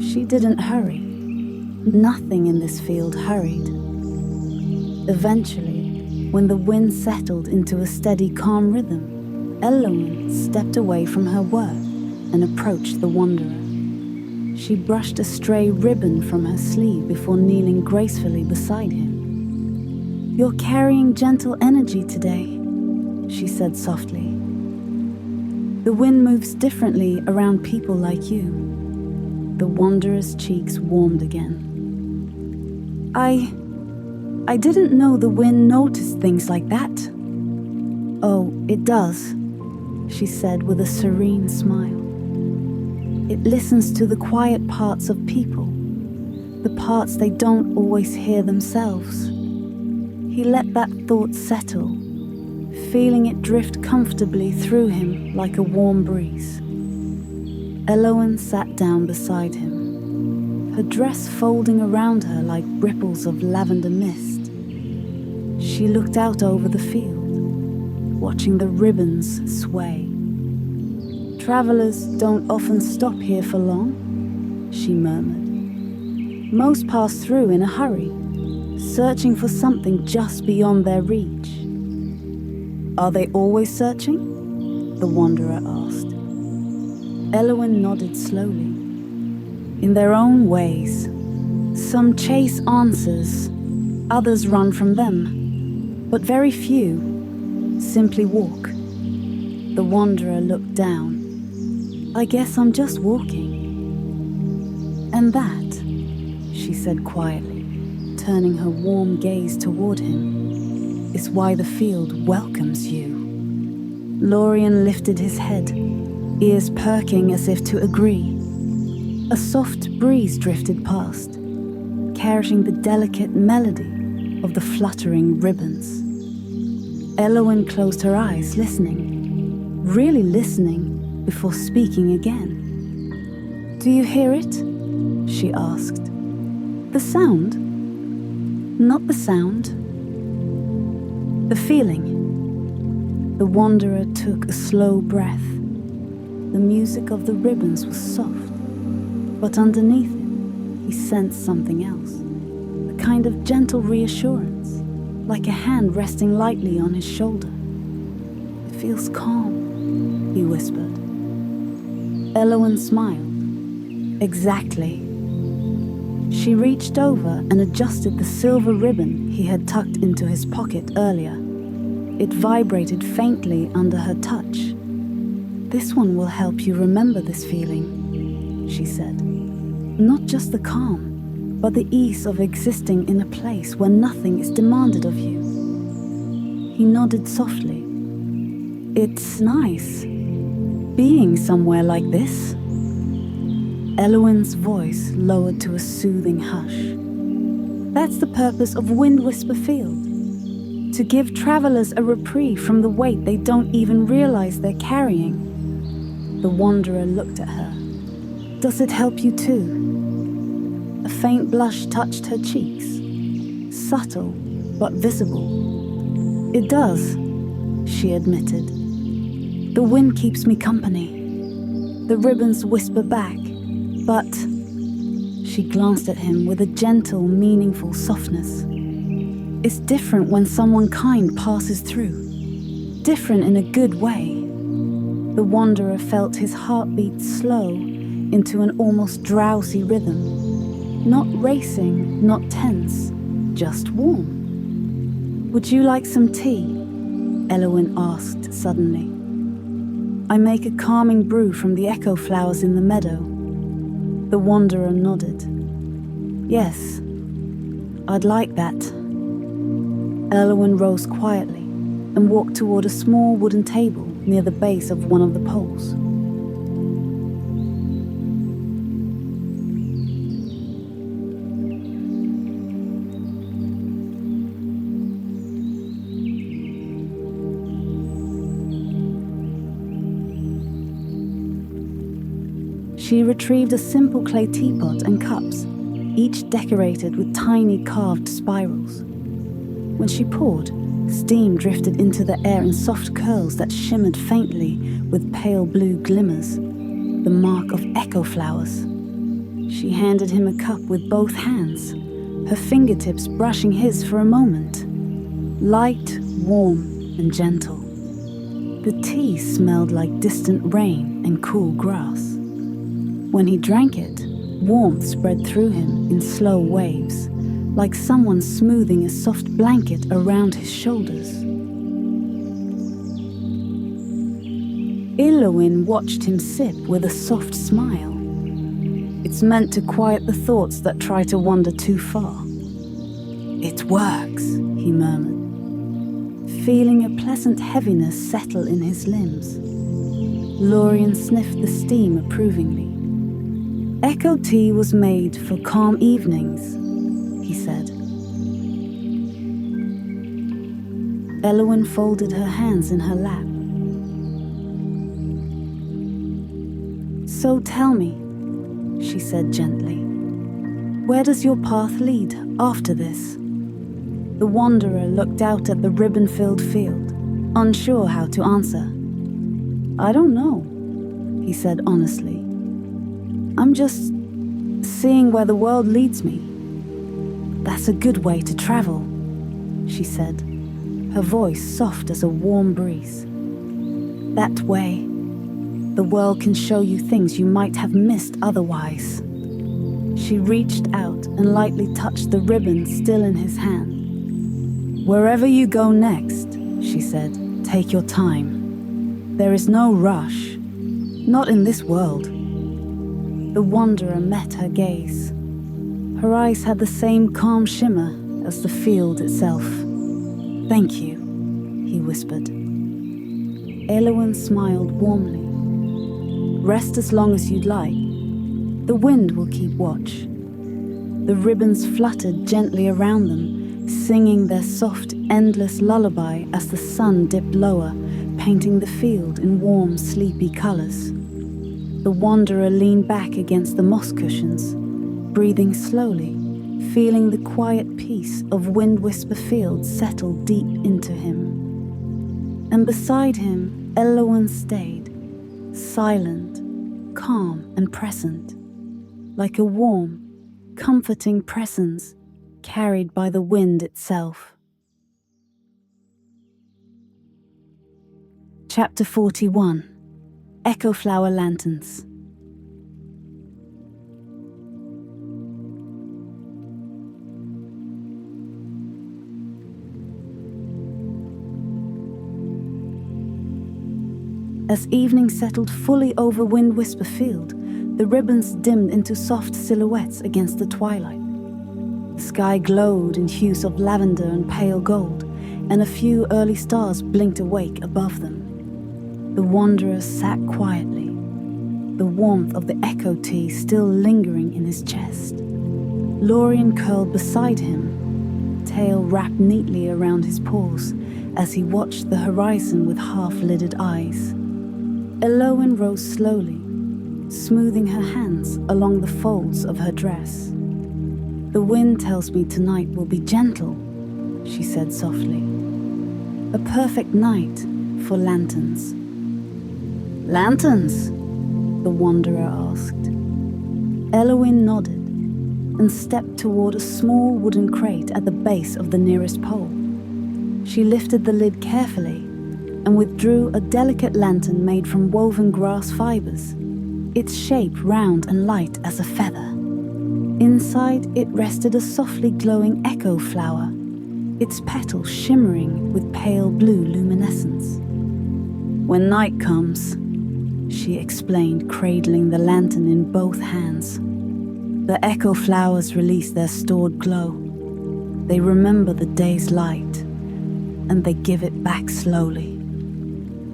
She didn't hurry. Nothing in this field hurried. Eventually, when the wind settled into a steady, calm rhythm, Eloin stepped away from her work and approached the wanderer. She brushed a stray ribbon from her sleeve before kneeling gracefully beside him. "You're carrying gentle energy today," she said softly. The wind moves differently around people like you. The wanderer's cheeks warmed again. I didn't know the wind noticed things like that. Oh, it does, she said with a serene smile. It listens to the quiet parts of people, the parts they don't always hear themselves. He let that thought settle, feeling it drift comfortably through him like a warm breeze. Elowen sat down beside him, her dress folding around her like ripples of lavender mist. She looked out over the field, watching the ribbons sway. Travelers don't often stop here for long, she murmured. Most pass through in a hurry, searching for something just beyond their reach. Are they always searching? The wanderer asked. Elowen nodded slowly. In their own ways. Some chase answers, others run from them, but very few simply walk. The wanderer looked down. I guess I'm just walking. And that, she said quietly, turning her warm gaze toward him, is why the field welcomes you. Lorian lifted his head, ears perking as if to agree. A soft breeze drifted past, carrying the delicate melody of the fluttering ribbons. Elowen closed her eyes, listening, really listening, before speaking again. Do you hear it? She asked. The sound? Not the sound. The feeling. The wanderer took a slow breath. The music of the ribbons was soft, but underneath it, he sensed something else. A kind of gentle reassurance, like a hand resting lightly on his shoulder. It feels calm, he whispered. Elowen smiled. Exactly. She reached over and adjusted the silver ribbon he had tucked into his pocket earlier. It vibrated faintly under her touch. This one will help you remember this feeling, she said. Not just the calm, but the ease of existing in a place where nothing is demanded of you. He nodded softly. It's nice, being somewhere like this. Elowen's voice lowered to a soothing hush. That's the purpose of Wind Whisper Field. To give travelers a reprieve from the weight they don't even realize they're carrying. The wanderer looked at her. Does it help you too? A faint blush touched her cheeks. Subtle, but visible. It does, she admitted. The wind keeps me company. The ribbons whisper back, but... She glanced at him with a gentle, meaningful softness. It's different when someone kind passes through. Different in a good way. The wanderer felt his heartbeat slow into an almost drowsy rhythm. Not racing, not tense, just warm. Would you like some tea? Elowen asked suddenly. I make a calming brew from the echo flowers in the meadow. The wanderer nodded. Yes, I'd like that. Elowen rose quietly and walked toward a small wooden table near the base of one of the poles. She retrieved a simple clay teapot and cups, each decorated with tiny carved spirals. When she poured, steam drifted into the air in soft curls that shimmered faintly with pale blue glimmers, the mark of echo flowers. She handed him a cup with both hands, her fingertips brushing his for a moment. Light, warm, and gentle. The tea smelled like distant rain and cool grass. When he drank it, warmth spread through him in slow waves, like someone smoothing a soft blanket around his shoulders. Elowin watched him sip with a soft smile. It's meant to quiet the thoughts that try to wander too far. It works, he murmured, feeling a pleasant heaviness settle in his limbs. Lorian sniffed the steam approvingly. Echo tea was made for calm evenings, he said. Elowin folded her hands in her lap. So tell me, she said gently, where does your path lead after this? The wanderer looked out at the ribbon-filled field, unsure how to answer. I don't know, he said honestly. I'm just seeing where the world leads me. That's a good way to travel, she said, her voice soft as a warm breeze. That way, the world can show you things you might have missed otherwise. She reached out and lightly touched the ribbon still in his hand. Wherever you go next, she said, take your time. There is no rush, not in this world. The wanderer met her gaze. Her eyes had the same calm shimmer as the field itself. Thank you, he whispered. Elowin smiled warmly. Rest as long as you'd like. The wind will keep watch. The ribbons fluttered gently around them, singing their soft, endless lullaby as the sun dipped lower, painting the field in warm, sleepy colors. The wanderer leaned back against the moss cushions, breathing slowly, feeling the quiet peace of Wind Whisper Field settle deep into him. And beside him, Elowin stayed, silent, calm and present, like a warm, comforting presence carried by the wind itself. Chapter 41. Echo Flower Lanterns. As evening settled fully over Wind Whisper Field, the ribbons dimmed into soft silhouettes against the twilight. The sky glowed in hues of lavender and pale gold, and a few early stars blinked awake above them. The wanderer sat quietly, the warmth of the echo tea still lingering in his chest. Lorian curled beside him, tail wrapped neatly around his paws, as he watched the horizon with half-lidded eyes. Elowin rose slowly, smoothing her hands along the folds of her dress. The wind tells me tonight will be gentle, she said softly. A perfect night for lanterns. Lanterns? The wanderer asked. Elowin nodded and stepped toward a small wooden crate at the base of the nearest pole. She lifted the lid carefully and withdrew a delicate lantern made from woven grass fibers, its shape round and light as a feather. Inside it rested a softly glowing echo flower, its petals shimmering with pale blue luminescence. When night comes, she explained, cradling the lantern in both hands, the echo flowers release their stored glow. They remember the day's light, and they give it back slowly.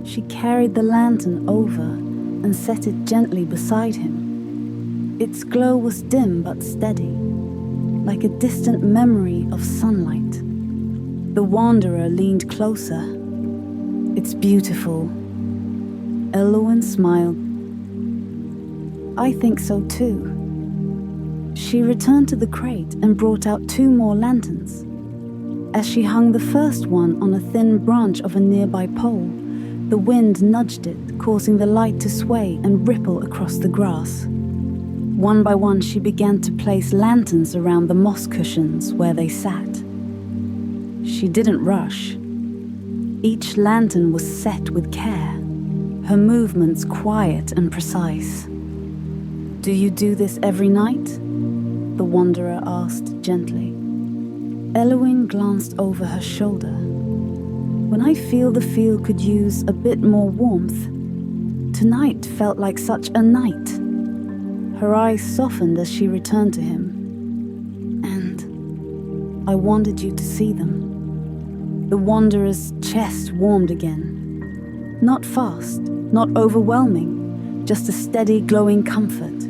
She carried the lantern over and set it gently beside him. Its glow was dim but steady, like a distant memory of sunlight. The wanderer leaned closer. It's beautiful. Elowin smiled. I think so too. She returned to the crate and brought out 2 more lanterns. As she hung the first one on a thin branch of a nearby pole, the wind nudged it, causing the light to sway and ripple across the grass. One by one, she began to place lanterns around the moss cushions where they sat. She didn't rush. Each lantern was set with care, her movements quiet and precise. Do you do this every night? The wanderer asked gently. Elowin glanced over her shoulder. When I feel the field could use a bit more warmth, Tonight felt like such a night. Her eyes softened as she returned to him. And I wanted you to see them. The Wanderer's chest warmed again. Not fast, not overwhelming, just a steady, glowing comfort.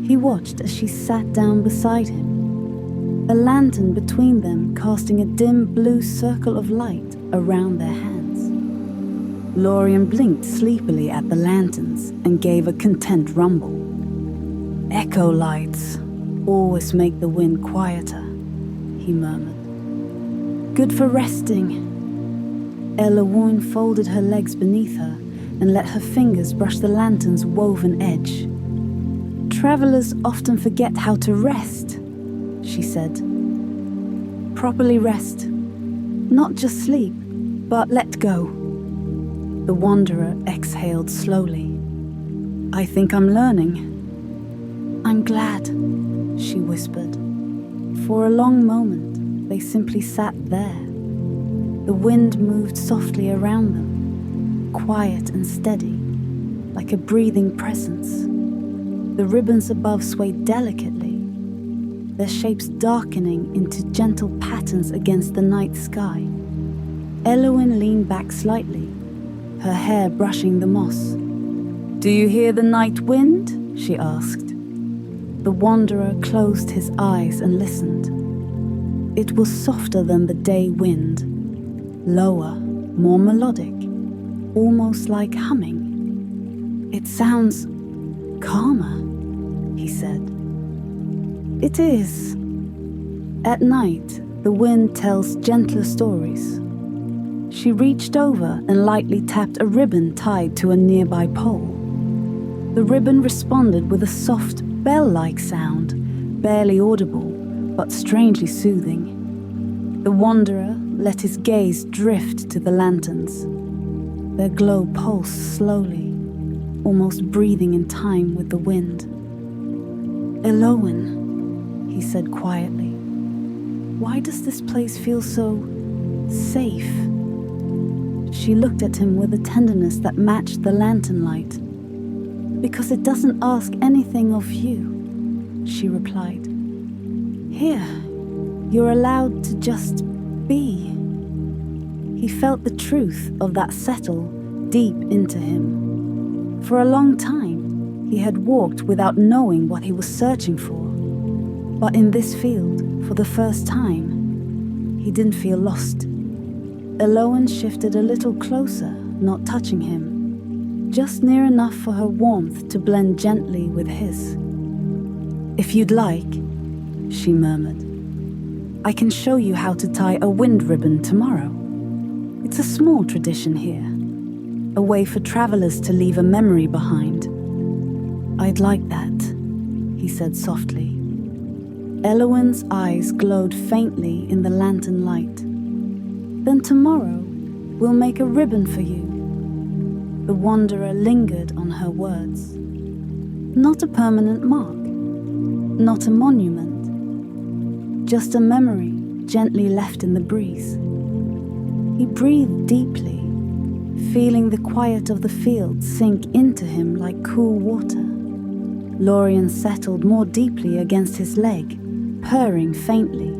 He watched as she sat down beside him, a lantern between them casting a dim blue circle of light around their hands. Lorian blinked sleepily at the lanterns and gave a content rumble. Echo lights always make the wind quieter, he murmured. Good for resting. Lorian folded her legs beneath her and let her fingers brush the lantern's woven edge. Travelers often forget how to rest, she said. Properly rest. Not just sleep, but let go. The Wanderer exhaled slowly. I think I'm learning. I'm glad, she whispered. For a long moment, they simply sat there. The wind moved softly around them, quiet and steady, like a breathing presence. The ribbons above swayed delicately, their shapes darkening into gentle patterns against the night sky. Eloin leaned back slightly, her hair brushing the moss. Do you hear the night wind? She asked. The Wanderer closed his eyes and listened. It was softer than the day wind, lower, more melodic, almost like humming. It sounds calmer, he said. It is. At night, the wind tells gentler stories. She reached over and lightly tapped a ribbon tied to a nearby pole. The ribbon responded with a soft, bell-like sound, barely audible, but strangely soothing. The Wanderer let his gaze drift to the lanterns. Their glow pulsed slowly, almost breathing in time with the wind. Eloin, he said quietly, why does this place feel so safe? She looked at him with a tenderness that matched the lantern light. Because it doesn't ask anything of you, she replied. Here, you're allowed to just be. He felt the truth of that settle deep into him. For a long time, he had walked without knowing what he was searching for. But in this field, for the first time, he didn't feel lost. Eloin shifted a little closer, not touching him, just near enough for her warmth to blend gently with his. If you'd like, she murmured, I can show you how to tie a wind ribbon tomorrow. It's a small tradition here, a way for travelers to leave a memory behind. I'd like that, he said softly. Eloin's eyes glowed faintly in the lantern light. Then tomorrow, we'll make a ribbon for you. The Wanderer lingered on her words. Not a permanent mark, not a monument, just a memory gently left in the breeze. He breathed deeply, feeling the quiet of the field sink into him like cool water. Lorian settled more deeply against his leg, purring faintly.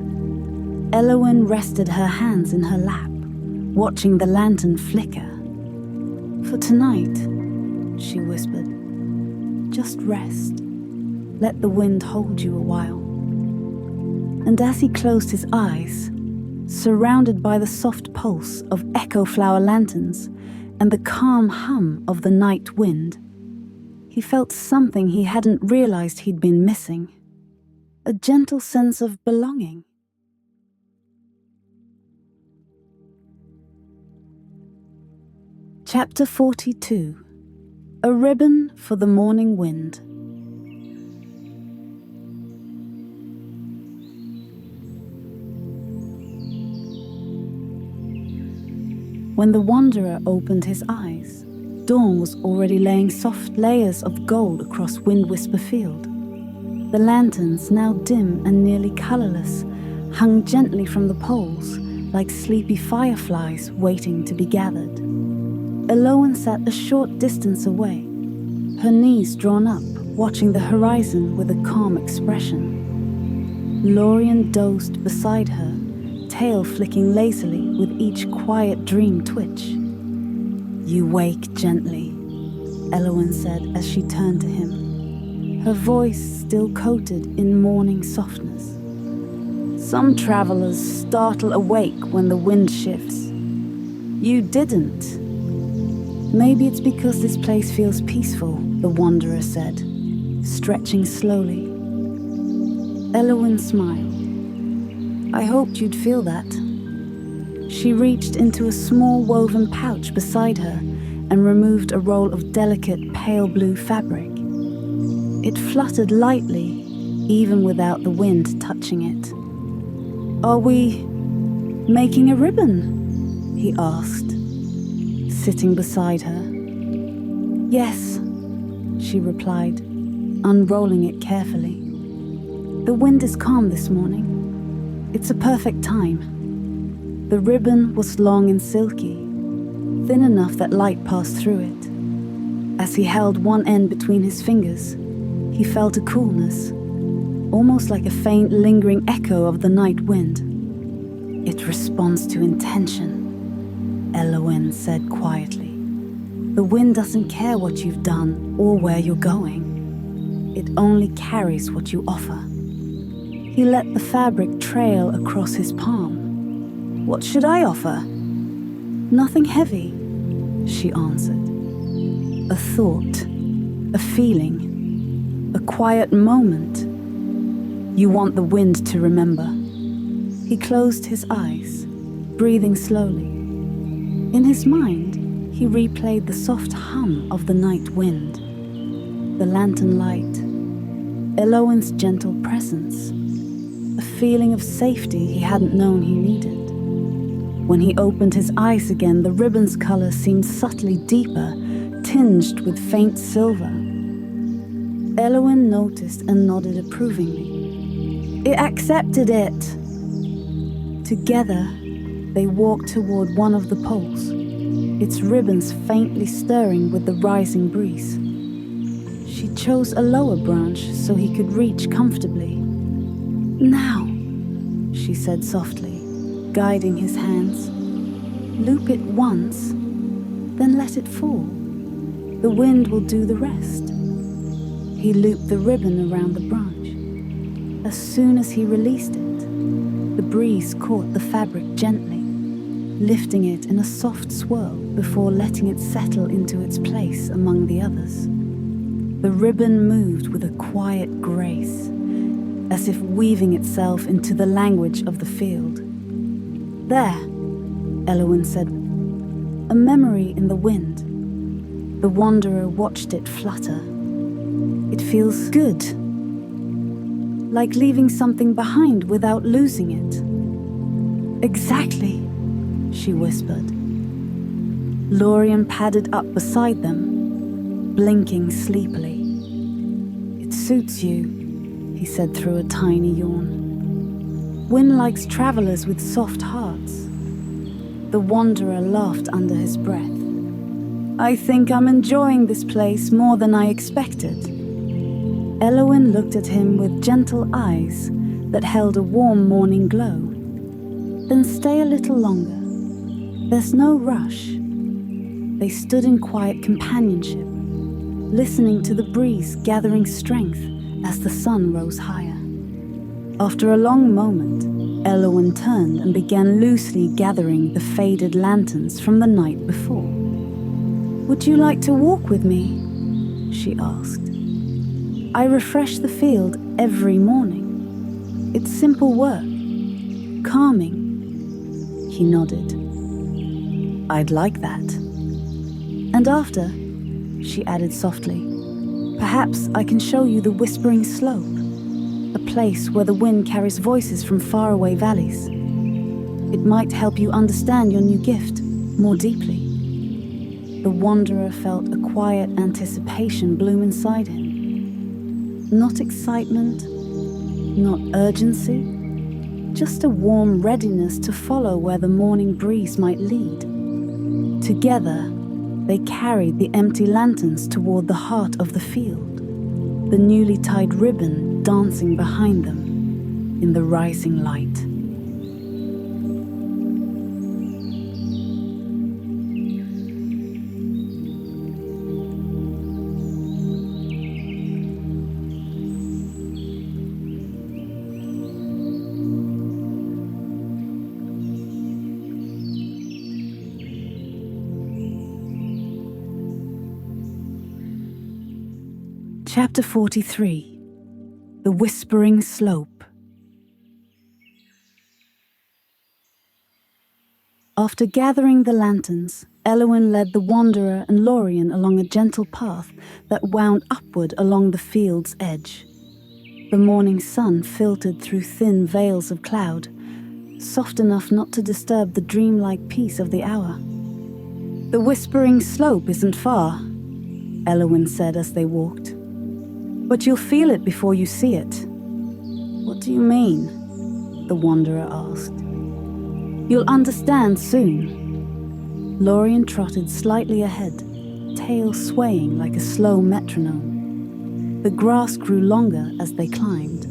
Eloin rested her hands in her lap, watching the lantern flicker. For tonight, she whispered, just rest. Let the wind hold you a while. And as he closed his eyes, surrounded by the soft pulse of echo flower lanterns and the calm hum of the night wind, he felt something he hadn't realized he'd been missing, a gentle sense of belonging. Chapter 42. A Ribbon for the Morning Wind. When the Wanderer opened his eyes, dawn was already laying soft layers of gold across Wind Whisper Field. The lanterns, now dim and nearly colorless, hung gently from the poles like sleepy fireflies waiting to be gathered. Eloan sat a short distance away, her knees drawn up, watching the horizon with a calm expression. Lorian dozed beside her, tail flicking lazily with each quiet dream twitch. "You wake gently," Eloan said as she turned to him, her voice still coated in morning softness. "Some travelers startle awake when the wind shifts. You didn't." "Maybe it's because this place feels peaceful," the wanderer said, stretching slowly. Eloan smiled. "I hoped you'd feel that." She reached into a small woven pouch beside her and removed a roll of delicate pale blue fabric. It fluttered lightly, even without the wind touching it. "Are we making a ribbon?" he asked, sitting beside her. "Yes," she replied, unrolling it carefully. "The wind is calm this morning. It's a perfect time." The ribbon was long and silky, thin enough that light passed through it. As he held one end between his fingers, he felt a coolness, almost like a faint lingering echo of the night wind. "It responds to intention," Eloan said quietly. "The wind doesn't care what you've done or where you're going. It only carries what you offer." He let the fabric trail across his palm. "What should I offer?" "Nothing heavy," she answered. "A thought, a feeling, a quiet moment. You want the wind to remember." He closed his eyes, breathing slowly. In his mind, he replayed the soft hum of the night wind, the lantern light, Eloan's gentle presence, a feeling of safety he hadn't known he needed. When he opened his eyes again, the ribbon's color seemed subtly deeper, tinged with faint silver. Eloan noticed and nodded approvingly. "It accepted it." Together, they walked toward one of the poles, its ribbons faintly stirring with the rising breeze. She chose a lower branch so he could reach comfortably. "Now," she said softly, guiding his hands. "Loop it once, then let it fall. The wind will do the rest." He looped the ribbon around the branch. As soon as he released it, the breeze caught the fabric gently, lifting it in a soft swirl before letting it settle into its place among the others. The ribbon moved with a quiet grace, as if weaving itself into the language of the field. "There," Eloan said, "a memory in the wind." The wanderer watched it flutter. "It feels good, like leaving something behind without losing it." "Exactly," she whispered. Lorian padded up beside them, blinking sleepily. "It suits you," he said through a tiny yawn. "Wind likes travelers with soft hearts." The wanderer laughed under his breath. "I think I'm enjoying this place more than I expected." Eloan looked at him with gentle eyes that held a warm morning glow. "Then stay a little longer. There's no rush." They stood in quiet companionship, listening to the breeze gathering strength as the sun rose higher. After a long moment, Eloan turned and began loosely gathering the faded lanterns from the night before. "Would you like to walk with me?" she asked. "I refresh the field every morning. It's simple work, calming." He nodded. "I'd like that. And after," she added softly, "perhaps I can show you the Whispering Slope, a place where the wind carries voices from faraway valleys. It might help you understand your new gift more deeply." The wanderer felt a quiet anticipation bloom inside him. Not excitement, not urgency, just a warm readiness to follow where the morning breeze might lead. Together, They carried the empty lanterns toward the heart of the field, the newly tied ribbon dancing behind them in the rising light. Chapter 43. The Whispering Slope. After gathering the lanterns, Elwyn led the Wanderer and Lorian along a gentle path that wound upward along the field's edge. The morning sun filtered through thin veils of cloud, soft enough not to disturb the dreamlike peace of the hour. "The Whispering Slope isn't far," Elwyn said as they walked. "But you'll feel it before you see it." "What do you mean?" the Wanderer asked. "You'll understand soon." Lorian trotted slightly ahead, tail swaying like a slow metronome. The grass grew longer as they climbed,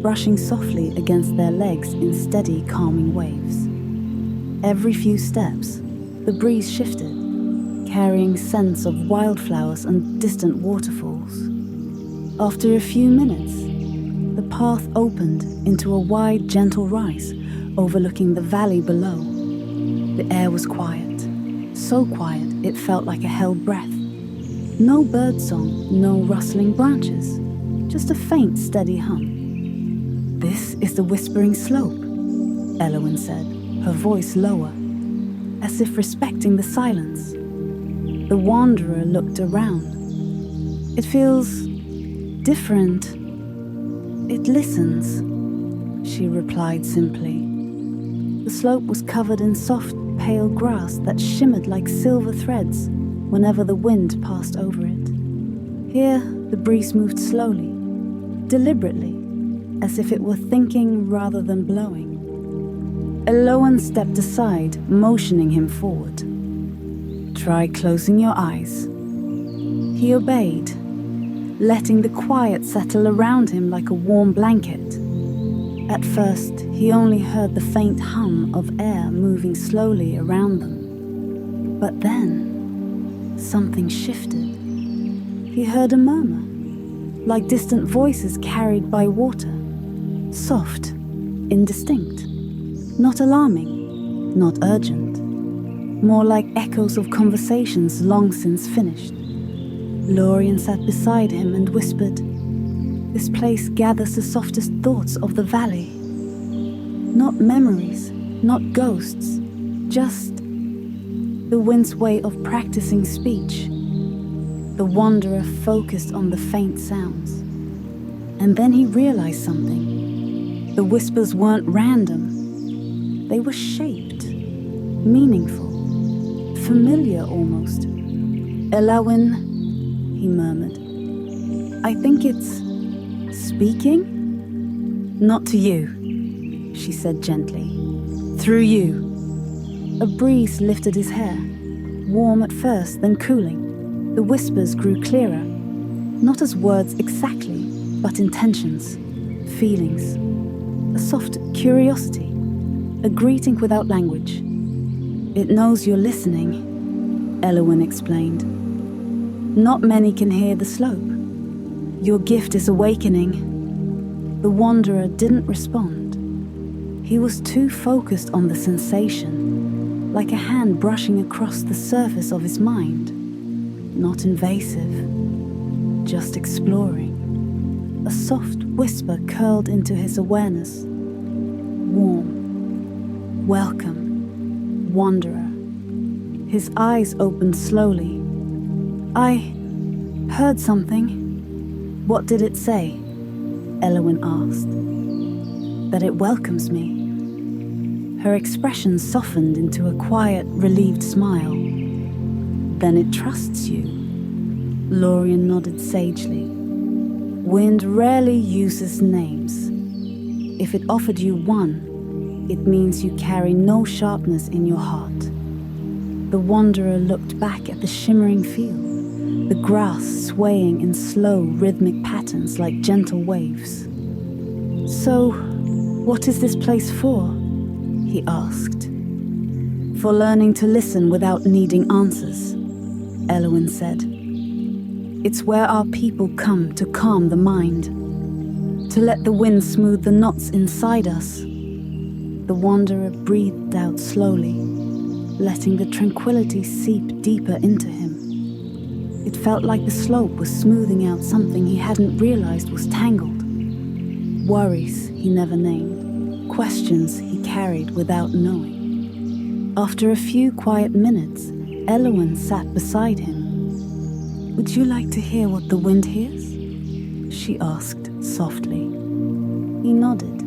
brushing softly against their legs in steady, calming waves. Every few steps, the breeze shifted, carrying scents of wildflowers and distant waterfalls. After a few minutes, the path opened into a wide, gentle rise overlooking the valley below. The air was quiet, so quiet it felt like a held breath. No birdsong, no rustling branches, just a faint, steady hum. "This is the Whispering Slope," Elwyn said, her voice lower, as if respecting the silence. The Wanderer looked around. "It feels different. It listens," she replied simply. The slope was covered in soft, pale grass that shimmered like silver threads whenever the wind passed over it. Here, the breeze moved slowly, deliberately, as if it were thinking rather than blowing. Elwyn stepped aside, motioning him forward. "Try closing your eyes." He obeyed, letting the quiet settle around him like a warm blanket. At first, he only heard the faint hum of air moving slowly around them. But then, something shifted. He heard a murmur, like distant voices carried by water. Soft, indistinct, not alarming, not urgent. More like echoes of conversations long since finished. Lorian sat beside him and whispered, "This place gathers the softest thoughts of the valley. Not memories, not ghosts, just the wind's way of practicing speech." The Wanderer focused on the faint sounds. And then he realized something. The whispers weren't random. They were shaped, meaningful, familiar almost. "Elwyn," he murmured, "I think it's speaking?" "Not to you," she said gently. "Through you." A breeze lifted his hair, warm at first, then cooling. The whispers grew clearer, not as words exactly, but intentions, feelings, a soft curiosity, a greeting without language. "It knows you're listening," Elwyn explained. "Not many can hear the slope. Your gift is awakening." The Wanderer didn't respond. He was too focused on the sensation, like a hand brushing across the surface of his mind. Not invasive, just exploring. A soft whisper curled into his awareness. Warm. Welcome, Wanderer. His eyes opened slowly. "I heard something." "What did it say?" Elwyn asked. "That it welcomes me." Her expression softened into a quiet, relieved smile. "Then it trusts you." Lorian nodded sagely. "Wind rarely uses names. If it offered you one, it means you carry no sharpness in your heart. The wanderer looked back at the shimmering field, the grass swaying in slow, rhythmic patterns like gentle waves. "So, what is this place for?" he asked. "For learning to listen without needing answers," Elwyn said. "It's where our people come to calm the mind, to let the wind smooth the knots inside us." The wanderer breathed out slowly, letting the tranquility seep deeper into him. It felt like the slope was smoothing out something he hadn't realized was tangled. Worries he never named, questions he carried without knowing. After a few quiet minutes, Elwyn sat beside him. "Would you like to hear what the wind hears?" she asked softly. He nodded.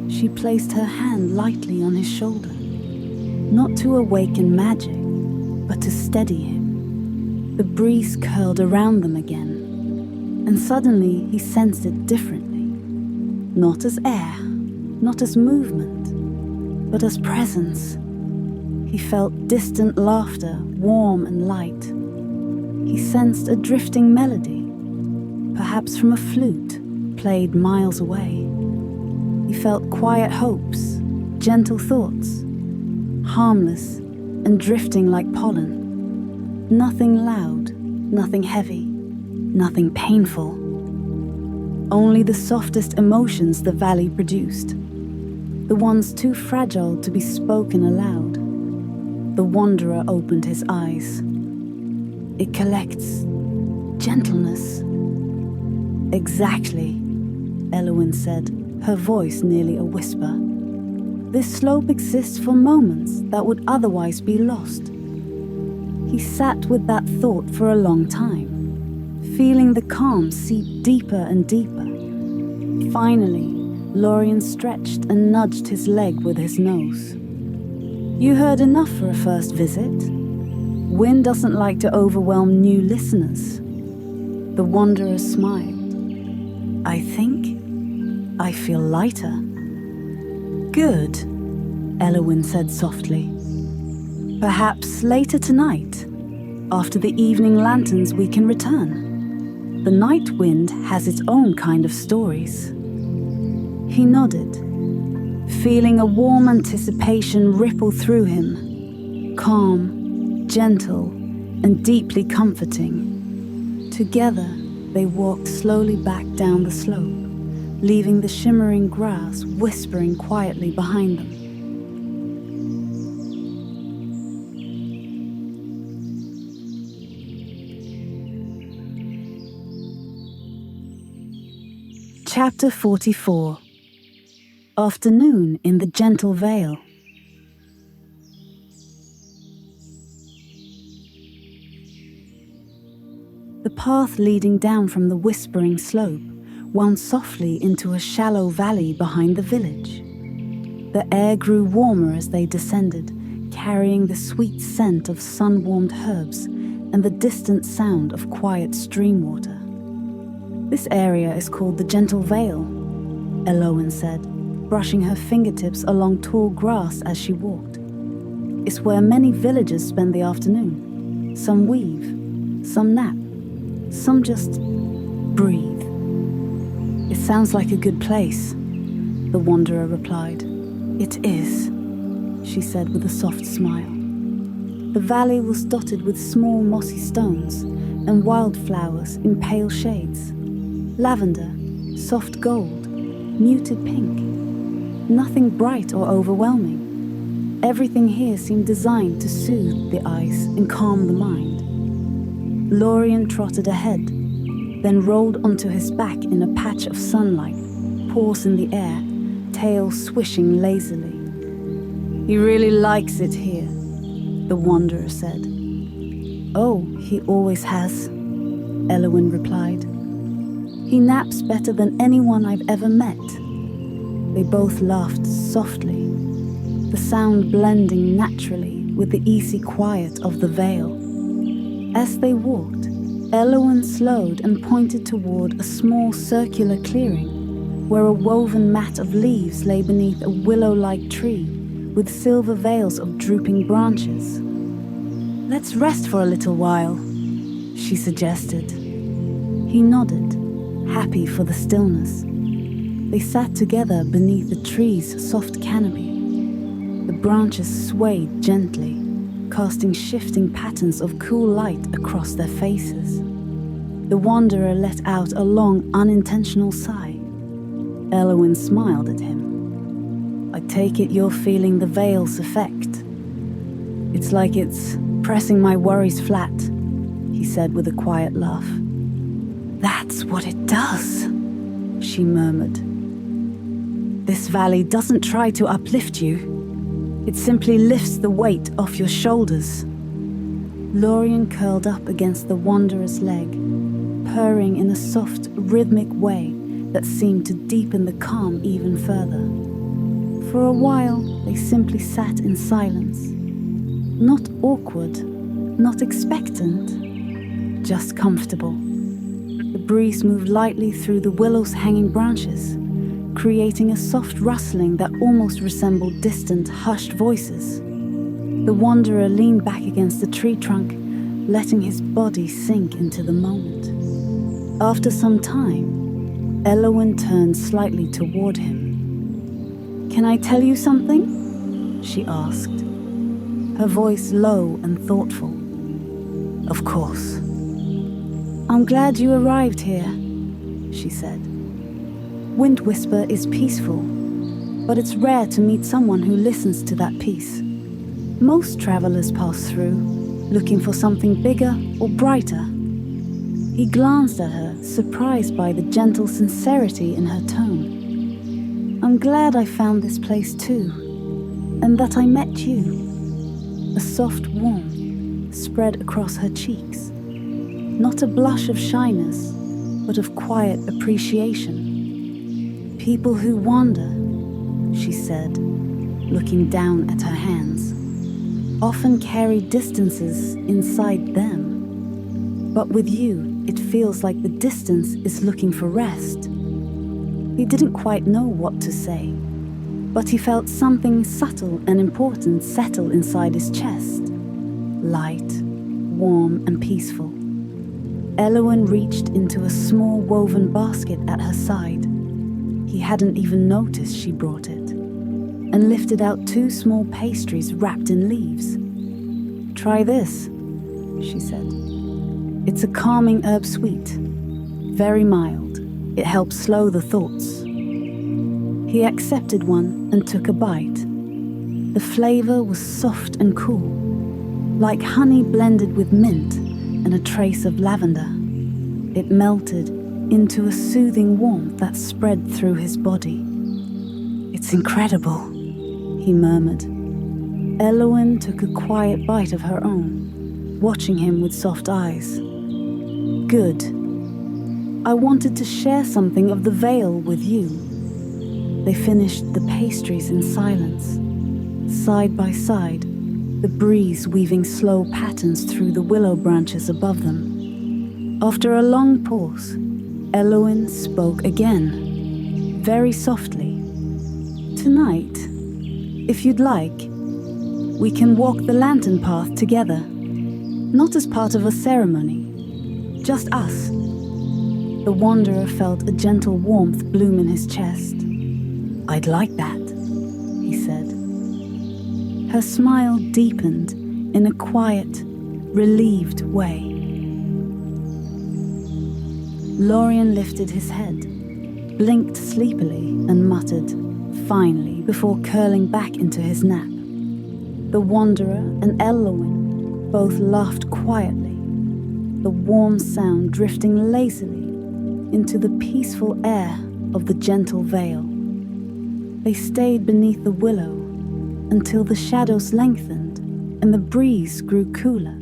She placed her hand lightly on his shoulder, not to awaken magic, but to steady him. The breeze curled around them again, and suddenly he sensed it differently. Not as air, not as movement, but as presence. He felt distant laughter, warm and light. He sensed a drifting melody, perhaps from a flute played miles away. He felt quiet hopes, gentle thoughts, harmless and drifting like pollen. Nothing loud, nothing heavy, nothing painful. Only the softest emotions the valley produced, the ones too fragile to be spoken aloud. The wanderer opened his eyes. "It collects gentleness." "Exactly," Elwyn said, her voice nearly a whisper. "This slope exists for moments that would otherwise be lost." He sat with that thought for a long time, feeling the calm seep deeper and deeper. Finally, Lorian stretched and nudged his leg with his nose. "You heard enough for a first visit. Wind doesn't like to overwhelm new listeners." The wanderer smiled. "I think I feel lighter." "Good," Elwyn said softly. "Perhaps later tonight, after the evening lanterns, we can return. The night wind has its own kind of stories." He nodded, feeling a warm anticipation ripple through him, calm, gentle, and deeply comforting. Together, they walked slowly back down the slope, leaving the shimmering grass whispering quietly behind them. Chapter 44. Afternoon in the Gentle Vale. The path leading down from the whispering slope wound softly into a shallow valley behind the village. The air grew warmer as they descended, carrying the sweet scent of sun-warmed herbs and the distant sound of quiet stream water. "This area is called the Gentle Vale," Elwyn said, brushing her fingertips along tall grass as she walked. "It's where many villagers spend the afternoon. Some weave, some nap, some just breathe." "It sounds like a good place," the wanderer replied. "It is," she said with a soft smile. The valley was dotted with small mossy stones and wildflowers in pale shades. Lavender, soft gold, muted pink. Nothing bright or overwhelming. Everything here seemed designed to soothe the eyes and calm the mind. Lorian trotted ahead, then rolled onto his back in a patch of sunlight, paws in the air, tail swishing lazily. "He really likes it here," the wanderer said. "Oh, he always has," Elwyn replied. "He naps better than anyone I've ever met." They both laughed softly, the sound blending naturally with the easy quiet of the vale. As they walked, Elwyn slowed and pointed toward a small circular clearing, where a woven mat of leaves lay beneath a willow-like tree with silver veils of drooping branches. Let's rest for a little while, she suggested. He nodded, happy for the stillness. They sat together beneath the tree's soft canopy. The branches swayed gently, casting shifting patterns of cool light across their faces. The wanderer let out a long, unintentional sigh. Elowin smiled at him. I take it you're feeling the veil's effect. It's like it's pressing my worries flat, he said with a quiet laugh. That's what it does, she murmured. This valley doesn't try to uplift you. It simply lifts the weight off your shoulders. Lorian curled up against the wanderer's leg, purring in a soft, rhythmic way that seemed to deepen the calm even further. For a while, they simply sat in silence. Not awkward, not expectant, just comfortable. The breeze moved lightly through the willow's hanging branches, creating a soft rustling that almost resembled distant, hushed voices. The wanderer leaned back against the tree trunk, letting his body sink into the moment. After some time, Elowin turned slightly toward him. Can I tell you something? She asked, her voice low and thoughtful. Of course. I'm glad you arrived here, she said. Wind Whisper is peaceful, but it's rare to meet someone who listens to that peace. Most travelers pass through, looking for something bigger or brighter. He glanced at her, surprised by the gentle sincerity in her tone. I'm glad I found this place too, and that I met you. A soft warmth spread across her cheeks. Not a blush of shyness, but of quiet appreciation. People who wander, she said, looking down at her hands, often carry distances inside them. But with you, it feels like the distance is looking for rest. He didn't quite know what to say, but he felt something subtle and important settle inside his chest. Light, warm and peaceful. Elowin reached into a small woven basket at her side. He hadn't even noticed she brought it, and lifted out 2 small pastries wrapped in leaves. Try this, she said. It's a calming herb sweet, very mild. It helps slow the thoughts. He accepted one and took a bite. The flavor was soft and cool, like honey blended with mint and a trace of lavender. It melted into a soothing warmth that spread through his body. It's incredible, he murmured. Elowin took a quiet bite of her own, watching him with soft eyes. Good. I wanted to share something of the veil with you. They finished the pastries in silence, side by side, the breeze weaving slow patterns through the willow branches above them. After a long pause, Elowin spoke again, very softly. Tonight, if you'd like, we can walk the lantern path together. Not as part of a ceremony, just us. The wanderer felt a gentle warmth bloom in his chest. I'd like that, he said. Her smile deepened in a quiet, relieved way. Lorian lifted his head, blinked sleepily and muttered, finally, before curling back into his nap. The wanderer and Elowin both laughed quietly, the warm sound drifting lazily into the peaceful air of the gentle vale. They stayed beneath the willow until the shadows lengthened and the breeze grew cooler,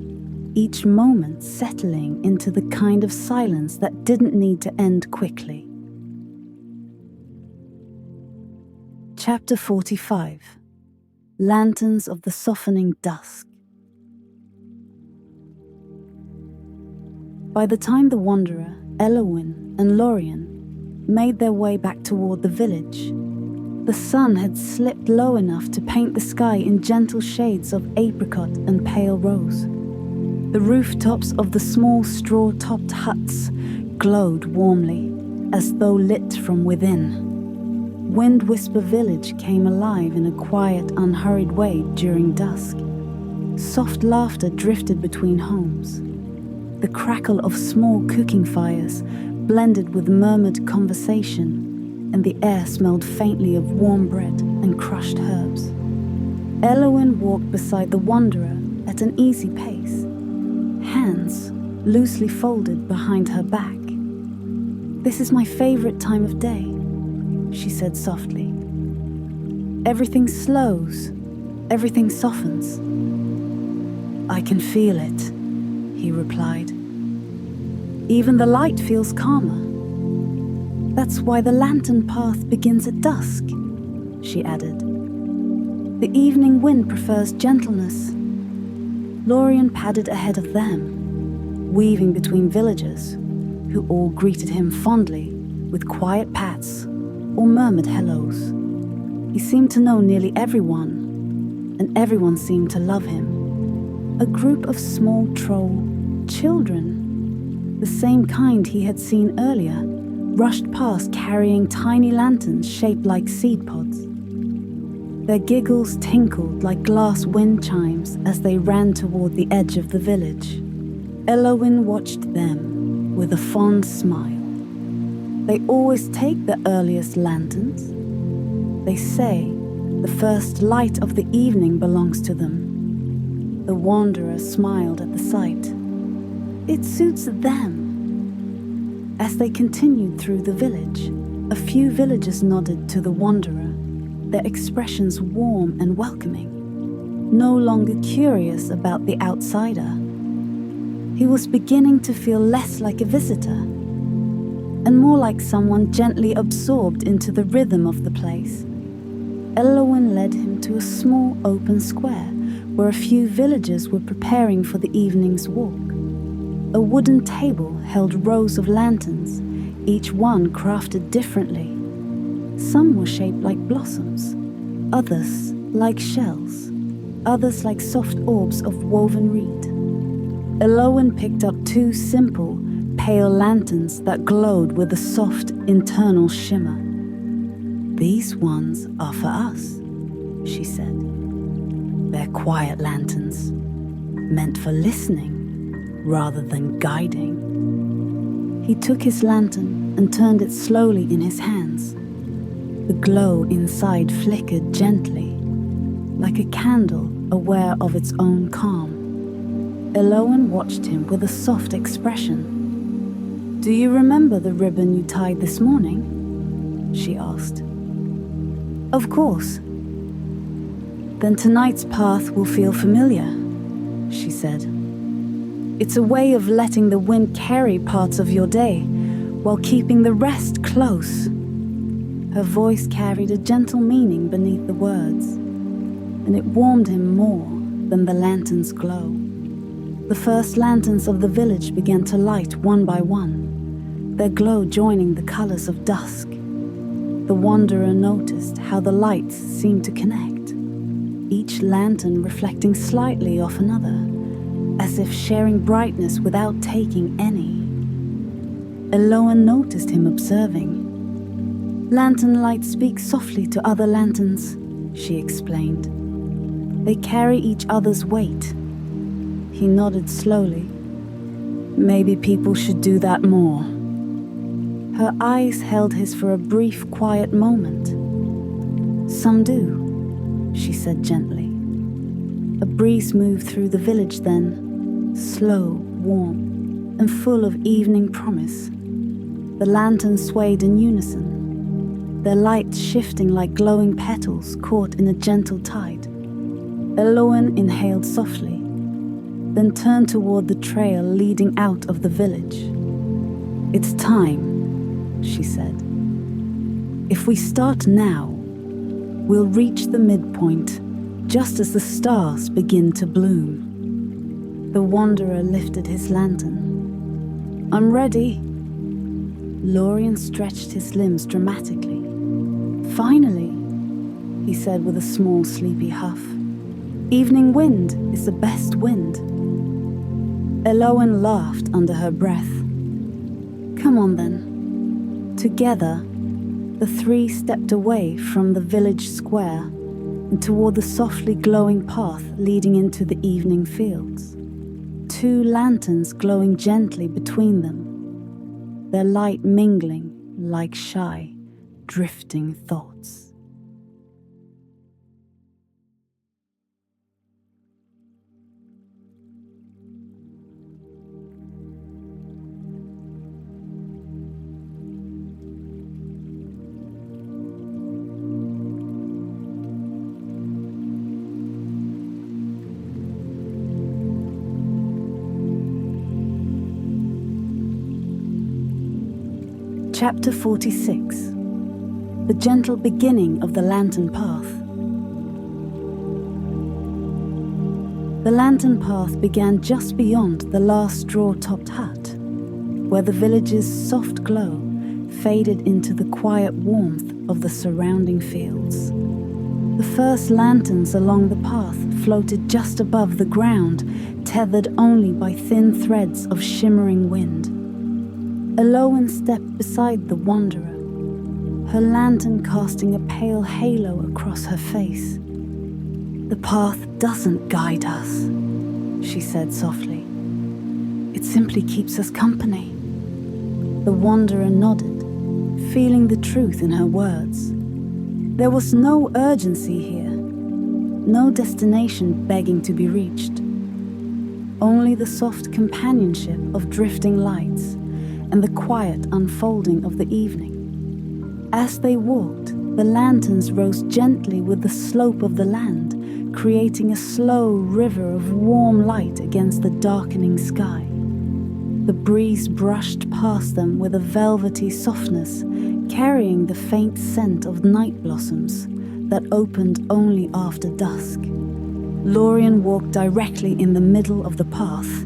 each moment settling into the kind of silence that didn't need to end quickly. Chapter 45. Lanterns of the Softening Dusk. By the time the wanderer, Elowin, and Lorian made their way back toward the village, the sun had slipped low enough to paint the sky in gentle shades of apricot and pale rose. The rooftops of the small straw-topped huts glowed warmly, as though lit from within. Wind Whisper Village came alive in a quiet, unhurried way during dusk. Soft laughter drifted between homes. The crackle of small cooking fires blended with murmured conversation, and the air smelled faintly of warm bread and crushed herbs. Elowen walked beside the wanderer at an easy pace, hands loosely folded behind her back. "This is my favorite time of day," she said softly. "Everything slows, everything softens." "I can feel it," he replied. "Even the light feels calmer." "That's why the lantern path begins at dusk," she added. "The evening wind prefers gentleness." Lorian padded ahead of them, weaving between villagers, who all greeted him fondly with quiet pats or murmured hellos. He seemed to know nearly everyone, and everyone seemed to love him. A group of small troll children, the same kind he had seen earlier, rushed past carrying tiny lanterns shaped like seed pods. Their giggles tinkled like glass wind chimes as they ran toward the edge of the village. Elowen watched them with a fond smile. They always take the earliest lanterns. They say the first light of the evening belongs to them. The wanderer smiled at the sight. It suits them. As they continued through the village, a few villagers nodded to the wanderer, their expressions warm and welcoming, no longer curious about the outsider. He was beginning to feel less like a visitor, and more like someone gently absorbed into the rhythm of the place. Elowen led him to a small open square where a few villagers were preparing for the evening's walk. A wooden table held rows of lanterns, each one crafted differently. Some were shaped like blossoms, others like shells, others like soft orbs of woven reed. Elowen picked up two simple, pale lanterns that glowed with a soft internal shimmer. "These ones are for us," she said. "They're quiet lanterns, meant for listening rather than guiding." He took his lantern and turned it slowly in his hands. The glow inside flickered gently, like a candle aware of its own calm. Elowen watched him with a soft expression. "Do you remember the ribbon you tied this morning?" she asked. "Of course." "Then tonight's path will feel familiar," she said. "It's a way of letting the wind carry parts of your day while keeping the rest close." Her voice carried a gentle meaning beneath the words, and it warmed him more than the lantern's glow. The first lanterns of the village began to light one by one, their glow joining the colors of dusk. The wanderer noticed how the lights seemed to connect, each lantern reflecting slightly off another, as if sharing brightness without taking any. Elowen noticed him observing. "Lantern lights speak softly to other lanterns," she explained. "They carry each other's weight." He nodded slowly. "Maybe people should do that more." Her eyes held his for a brief, quiet moment. "Some do," she said gently. A breeze moved through the village then, slow, warm, and full of evening promise. The lanterns swayed in unison, their lights shifting like glowing petals caught in a gentle tide. Elowen inhaled softly, then turned toward the trail leading out of the village. "It's time," she said. "If we start now, we'll reach the midpoint just as the stars begin to bloom." The wanderer lifted his lantern. "I'm ready." Lorian stretched his limbs dramatically. "Finally," he said with a small sleepy huff. "Evening wind is the best wind." Eloin laughed under her breath. Come on then. Together, the three stepped away from the village square and toward the softly glowing path leading into the evening fields. 2 lanterns glowing gently between them, their light mingling like shy, drifting thoughts. Chapter 46. The gentle beginning of the lantern path. The lantern path began just beyond the last straw-topped hut, where the village's soft glow faded into the quiet warmth of the surrounding fields. The first lanterns along the path floated just above the ground, tethered only by thin threads of shimmering wind. Eloin stepped beside the wanderer, her lantern casting a pale halo across her face. The path doesn't guide us, she said softly. It simply keeps us company. The wanderer nodded, feeling the truth in her words. There was no urgency here, no destination begging to be reached. Only the soft companionship of drifting lights and the quiet unfolding of the evening. As they walked, the lanterns rose gently with the slope of the land, creating a slow river of warm light against the darkening sky. The breeze brushed past them with a velvety softness, carrying the faint scent of night blossoms that opened only after dusk. Lorian walked directly in the middle of the path,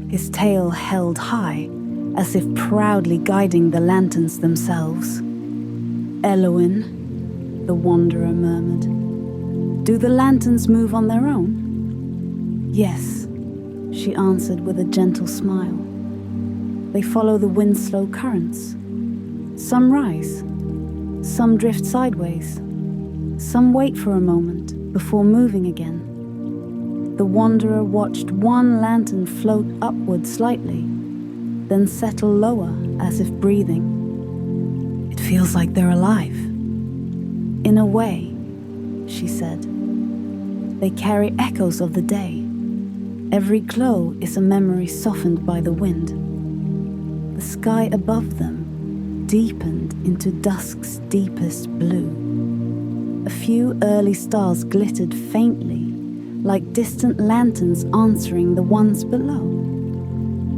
his tail held high, as if proudly guiding the lanterns themselves. Eloin, the wanderer murmured. Do the lanterns move on their own? Yes, she answered with a gentle smile. They follow the wind's slow currents. Some rise, some drift sideways, some wait for a moment before moving again. The wanderer watched one lantern float upward slightly, then settle lower as if breathing. It feels like they're alive. In a way, she said. They carry echoes of the day. Every glow is a memory softened by the wind. The sky above them deepened into dusk's deepest blue. A few early stars glittered faintly, like distant lanterns answering the ones below.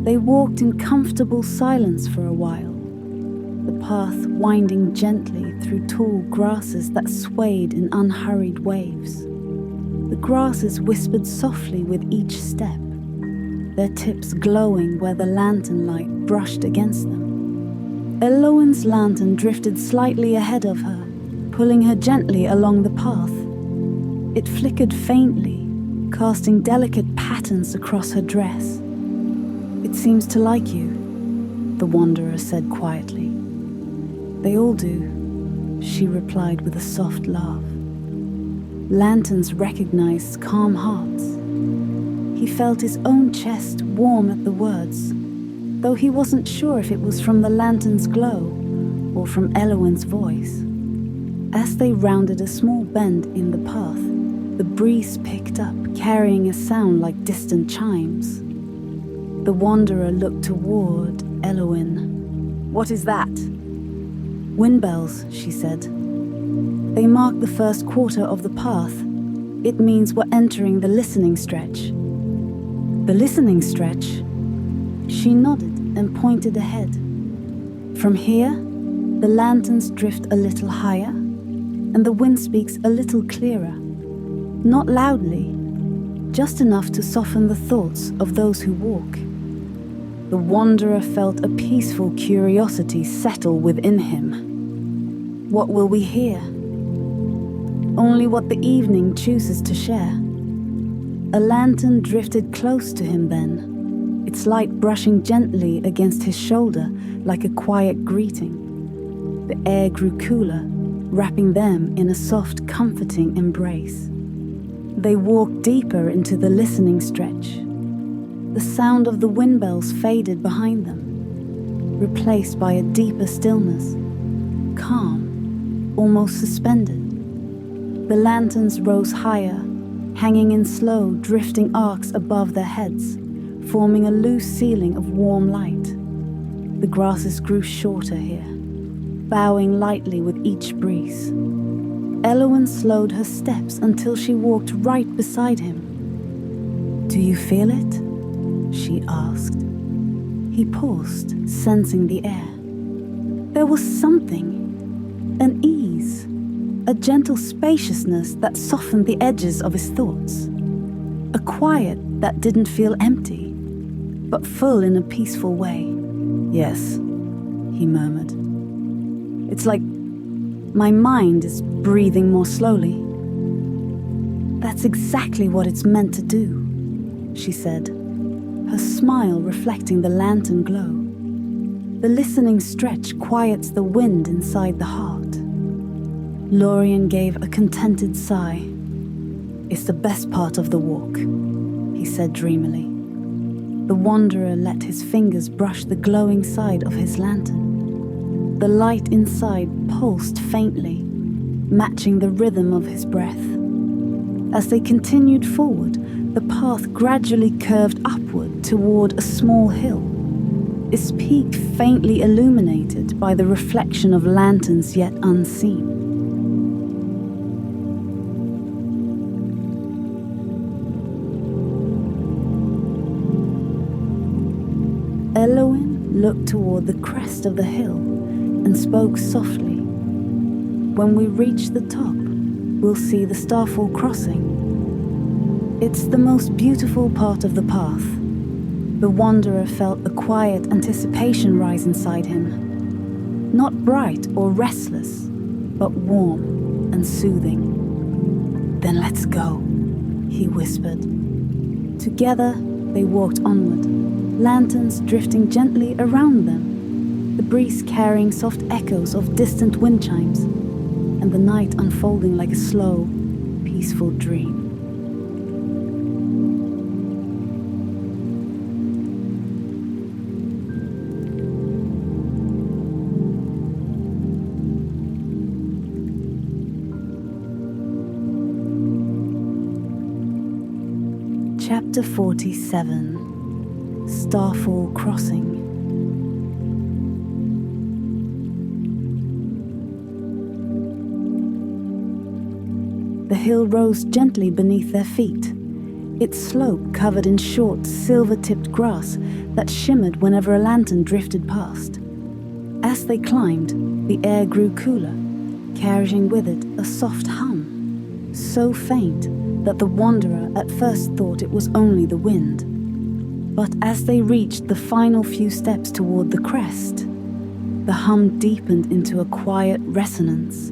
They walked in comfortable silence for a while, the path winding gently through tall grasses that swayed in unhurried waves. The grasses whispered softly with each step, their tips glowing where the lantern light brushed against them. Eloin's lantern drifted slightly ahead of her, pulling her gently along the path. It flickered faintly, casting delicate patterns across her dress. It seems to like you, the wanderer said quietly. They all do, she replied with a soft laugh. Lanterns recognized calm hearts. He felt his own chest warm at the words, though he wasn't sure if it was from the lantern's glow or from Eloin's voice. As they rounded a small bend in the path, the breeze picked up, carrying a sound like distant chimes. The wanderer looked toward Eloin. What is that? Wind bells, she said. They mark the first quarter of the path. It means we're entering the listening stretch. The listening stretch? She nodded and pointed ahead. From here, the lanterns drift a little higher, and the wind speaks a little clearer. Not loudly, just enough to soften the thoughts of those who walk. The wanderer felt a peaceful curiosity settle within him. What will we hear? Only what the evening chooses to share. A lantern drifted close to him then, its light brushing gently against his shoulder like a quiet greeting. The air grew cooler, wrapping them in a soft, comforting embrace. They walked deeper into the listening stretch. The sound of the windbells faded behind them, replaced by a deeper stillness, calm, almost suspended. The lanterns rose higher, hanging in slow, drifting arcs above their heads, forming a loose ceiling of warm light. The grasses grew shorter here, bowing lightly with each breeze. Elowen slowed her steps until she walked right beside him. "Do you feel it?" she asked. He paused, sensing the air. There was something, an ease, a gentle spaciousness that softened the edges of his thoughts. A quiet that didn't feel empty, but full in a peaceful way. "Yes," he murmured. "It's like my mind is breathing more slowly." "That's exactly what it's meant to do," she said, her smile reflecting the lantern glow. The listening stretch quiets the wind inside the heart. Lorian gave a contented sigh. "It's the best part of the walk," he said dreamily. The wanderer let his fingers brush the glowing side of his lantern. The light inside pulsed faintly, matching the rhythm of his breath. As they continued forward, the path gradually curved upward toward a small hill, its peak faintly illuminated by the reflection of lanterns yet unseen. Elowen looked toward the crest of the hill and spoke softly. "When we reach the top, we'll see the Starfall crossing. It's the most beautiful part of the path." The wanderer felt a quiet anticipation rise inside him. Not bright or restless, but warm and soothing. "Then let's go," he whispered. Together, they walked onward, lanterns drifting gently around them, the breeze carrying soft echoes of distant wind chimes, and the night unfolding like a slow, peaceful dream. Chapter 47. Starfall Crossing. The hill rose gently beneath their feet, its slope covered in short, silver-tipped grass that shimmered whenever a lantern drifted past. As they climbed, the air grew cooler, carrying with it a soft hum, so faint that the wanderer at first thought it was only the wind. But as they reached the final few steps toward the crest, the hum deepened into a quiet resonance,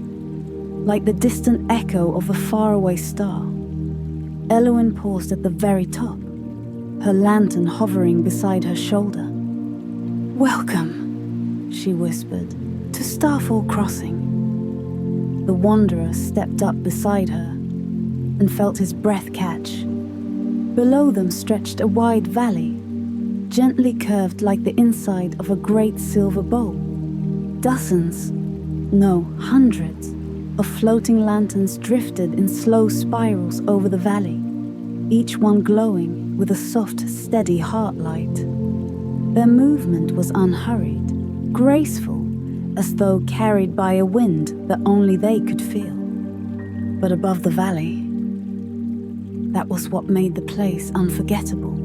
like the distant echo of a faraway star. Elowen paused at the very top, her lantern hovering beside her shoulder. "Welcome," she whispered, "to Starfall Crossing." The wanderer stepped up beside her and felt his breath catch. Below them stretched a wide valley, gently curved like the inside of a great silver bowl. Dozens, no, hundreds, of floating lanterns drifted in slow spirals over the valley, each one glowing with a soft, steady heart light. Their movement was unhurried, graceful, as though carried by a wind that only they could feel. But above the valley, that was what made the place unforgettable.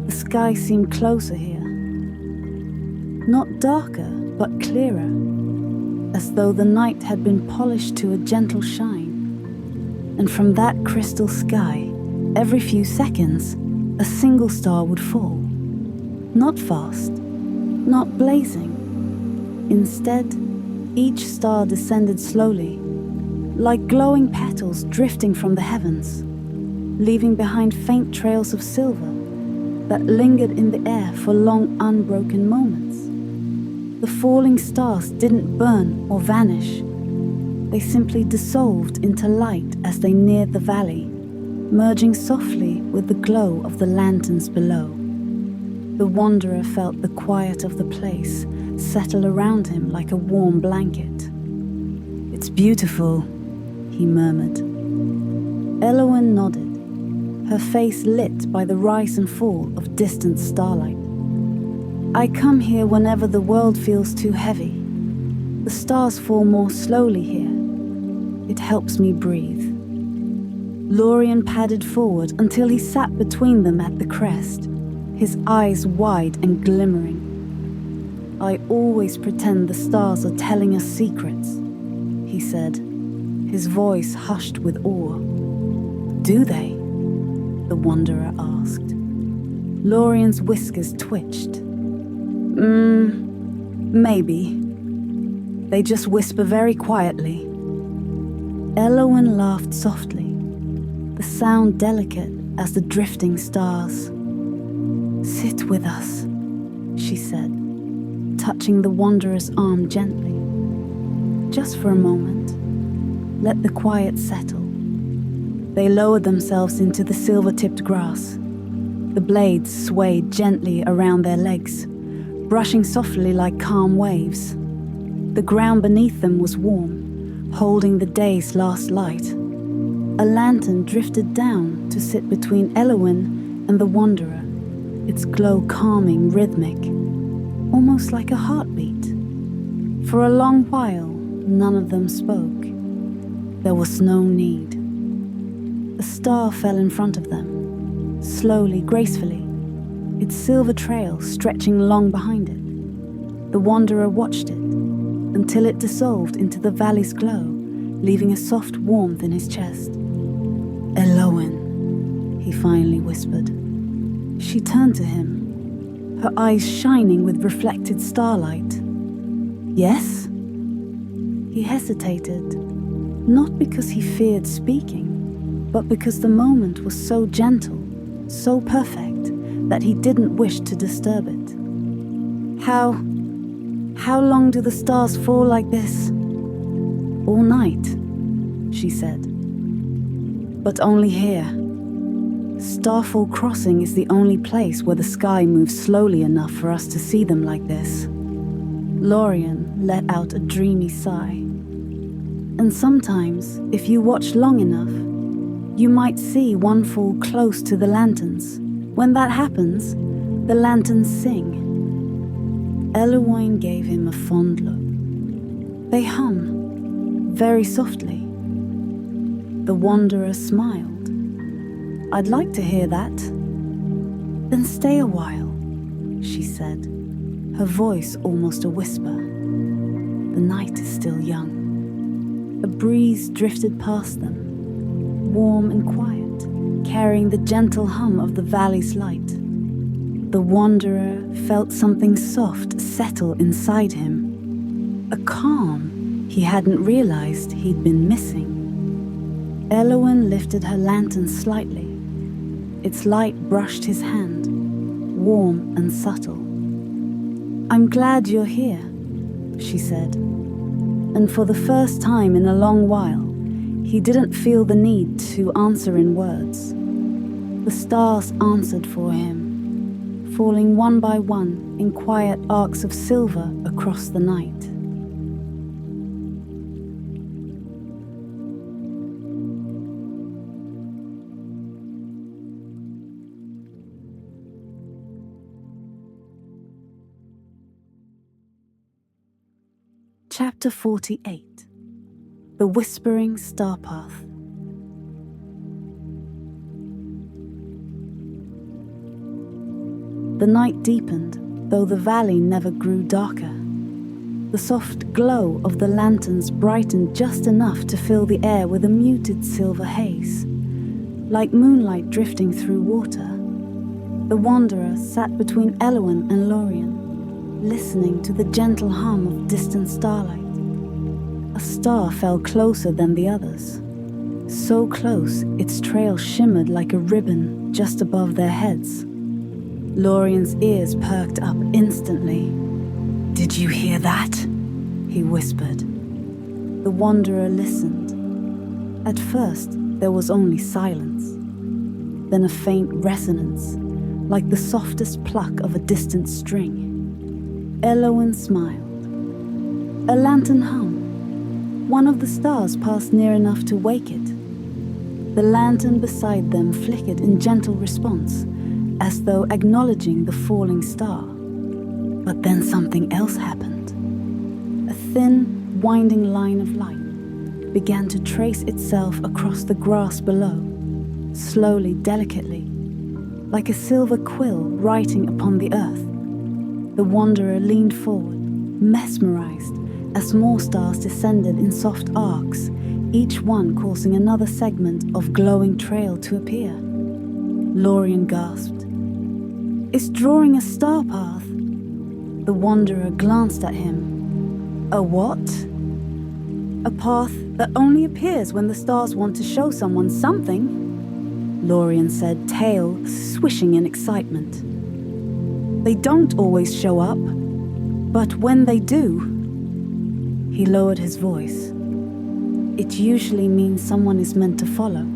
The sky seemed closer here. Not darker, but clearer, as though the night had been polished to a gentle shine. And from that crystal sky, every few seconds, a single star would fall. Not fast, not blazing. Instead, each star descended slowly, like glowing petals drifting from the heavens, leaving behind faint trails of silver, that lingered in the air for long, unbroken moments. The falling stars didn't burn or vanish. They simply dissolved into light as they neared the valley, merging softly with the glow of the lanterns below. The wanderer felt the quiet of the place settle around him like a warm blanket. "It's beautiful," he murmured. Elowen nodded, her face lit by the rise and fall of distant starlight. "I come here whenever the world feels too heavy. The stars fall more slowly here. It helps me breathe." Lorian padded forward until he sat between them at the crest, his eyes wide and glimmering. "I always pretend the stars are telling us secrets," he said, his voice hushed with awe. "Do they?" the wanderer asked. Lorian's whiskers twitched. Maybe. They just whisper very quietly." Elowen laughed softly, the sound delicate as the drifting stars. "Sit with us," she said, touching the wanderer's arm gently. "Just for a moment. Let the quiet settle." They lowered themselves into the silver-tipped grass. The blades swayed gently around their legs, brushing softly like calm waves. The ground beneath them was warm, holding the day's last light. A lantern drifted down to sit between Elowen and the wanderer, its glow calming, rhythmic, almost like a heartbeat. For a long while, none of them spoke. There was no need. A star fell in front of them, slowly, gracefully, its silver trail stretching long behind it. The wanderer watched it until it dissolved into the valley's glow, leaving a soft warmth in his chest. "Elowen," he finally whispered. She turned to him, her eyes shining with reflected starlight. "Yes?" He hesitated, not because he feared speaking, but because the moment was so gentle, so perfect, that he didn't wish to disturb it. How long do the stars fall like this?" "All night," she said. "But only here. Starfall Crossing is the only place where the sky moves slowly enough for us to see them like this." Lorian let out a dreamy sigh. "And sometimes, if you watch long enough, you might see one fall close to the lanterns. When that happens, the lanterns sing." Elowen gave him a fond look. "They hum, very softly." The wanderer smiled. "I'd like to hear that." "Then stay a while," she said, her voice almost a whisper. "The night is still young." A breeze drifted past them, warm and quiet, carrying the gentle hum of the valley's light. The wanderer felt something soft settle inside him, a calm he hadn't realized he'd been missing. Elowen lifted her lantern slightly. Its light brushed his hand, warm and subtle. "I'm glad you're here," she said. And for the first time in a long while, he didn't feel the need to answer in words. The stars answered for him, falling one by one in quiet arcs of silver across the night. Chapter 48. The Whispering Star Path. The night deepened, though the valley never grew darker. The soft glow of the lanterns brightened just enough to fill the air with a muted silver haze, like moonlight drifting through water. The wanderer sat between Elowen and Lorian, listening to the gentle hum of distant starlight. A star fell closer than the others, so close its trail shimmered like a ribbon just above their heads. Lorian's ears perked up instantly. "Did you hear that?" he whispered. The wanderer listened. At first, there was only silence, then a faint resonance, like the softest pluck of a distant string. Elowen smiled. A lantern hummed. One of the stars passed near enough to wake it. The lantern beside them flickered in gentle response, as though acknowledging the falling star. But then something else happened. A thin, winding line of light began to trace itself across the grass below, slowly, delicately, like a silver quill writing upon the earth. The wanderer leaned forward, mesmerized, as more stars descended in soft arcs, each one causing another segment of glowing trail to appear. Lorian gasped. "It's drawing a star path." The wanderer glanced at him. "A what?" "A path that only appears when the stars want to show someone something," Lorian said, tail swishing in excitement. "They don't always show up, but when they do..." He lowered his voice. "It usually means someone is meant to follow."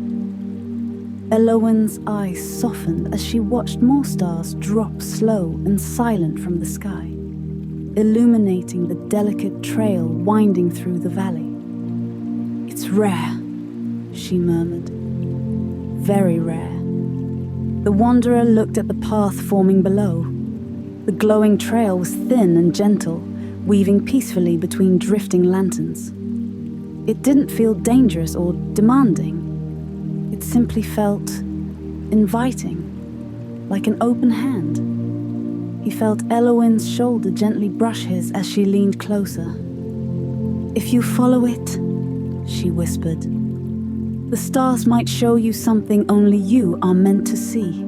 Elowen's eyes softened as she watched more stars drop slow and silent from the sky, illuminating the delicate trail winding through the valley. "It's rare," she murmured. "Very rare." The wanderer looked at the path forming below. The glowing trail was thin and gentle, weaving peacefully between drifting lanterns. It didn't feel dangerous or demanding. It simply felt inviting, like an open hand. He felt Elowen's shoulder gently brush his as she leaned closer. "If you follow it," she whispered, "the stars might show you something only you are meant to see."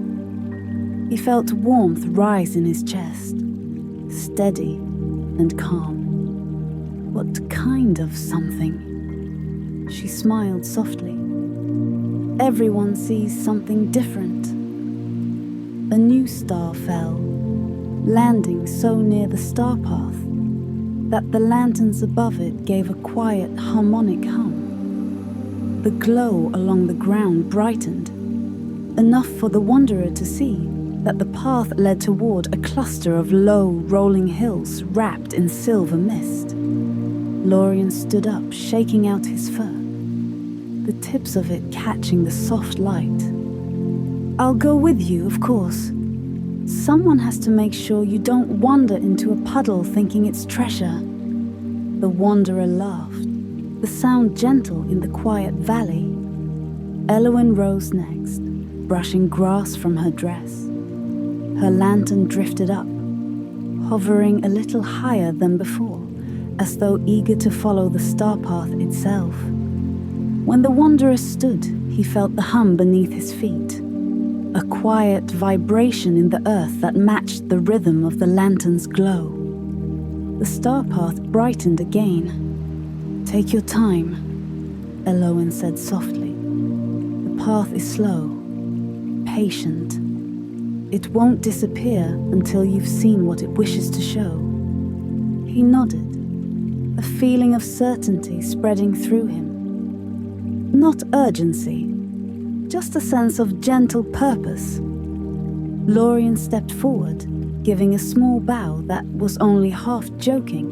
He felt warmth rise in his chest, steady and calm. "What kind of something?" She smiled softly. "Everyone sees something different." A new star fell, landing so near the star path that the lanterns above it gave a quiet, harmonic hum. The glow along the ground brightened, enough for the wanderer to see that the path led toward a cluster of low, rolling hills wrapped in silver mist. Lorian stood up, shaking out his fur, the tips of it catching the soft light. "I'll go with you, of course. Someone has to make sure you don't wander into a puddle thinking it's treasure." The wanderer laughed, the sound gentle in the quiet valley. Elowen rose next, brushing grass from her dress. Her lantern drifted up, hovering a little higher than before, as though eager to follow the star path itself. When the wanderer stood, he felt the hum beneath his feet, a quiet vibration in the earth that matched the rhythm of the lantern's glow. The star path brightened again. "Take your time," Elowen said softly. "The path is slow, patient. It won't disappear until you've seen what it wishes to show." He nodded, a feeling of certainty spreading through him. Not urgency, just a sense of gentle purpose. Lorian stepped forward, giving a small bow that was only half joking.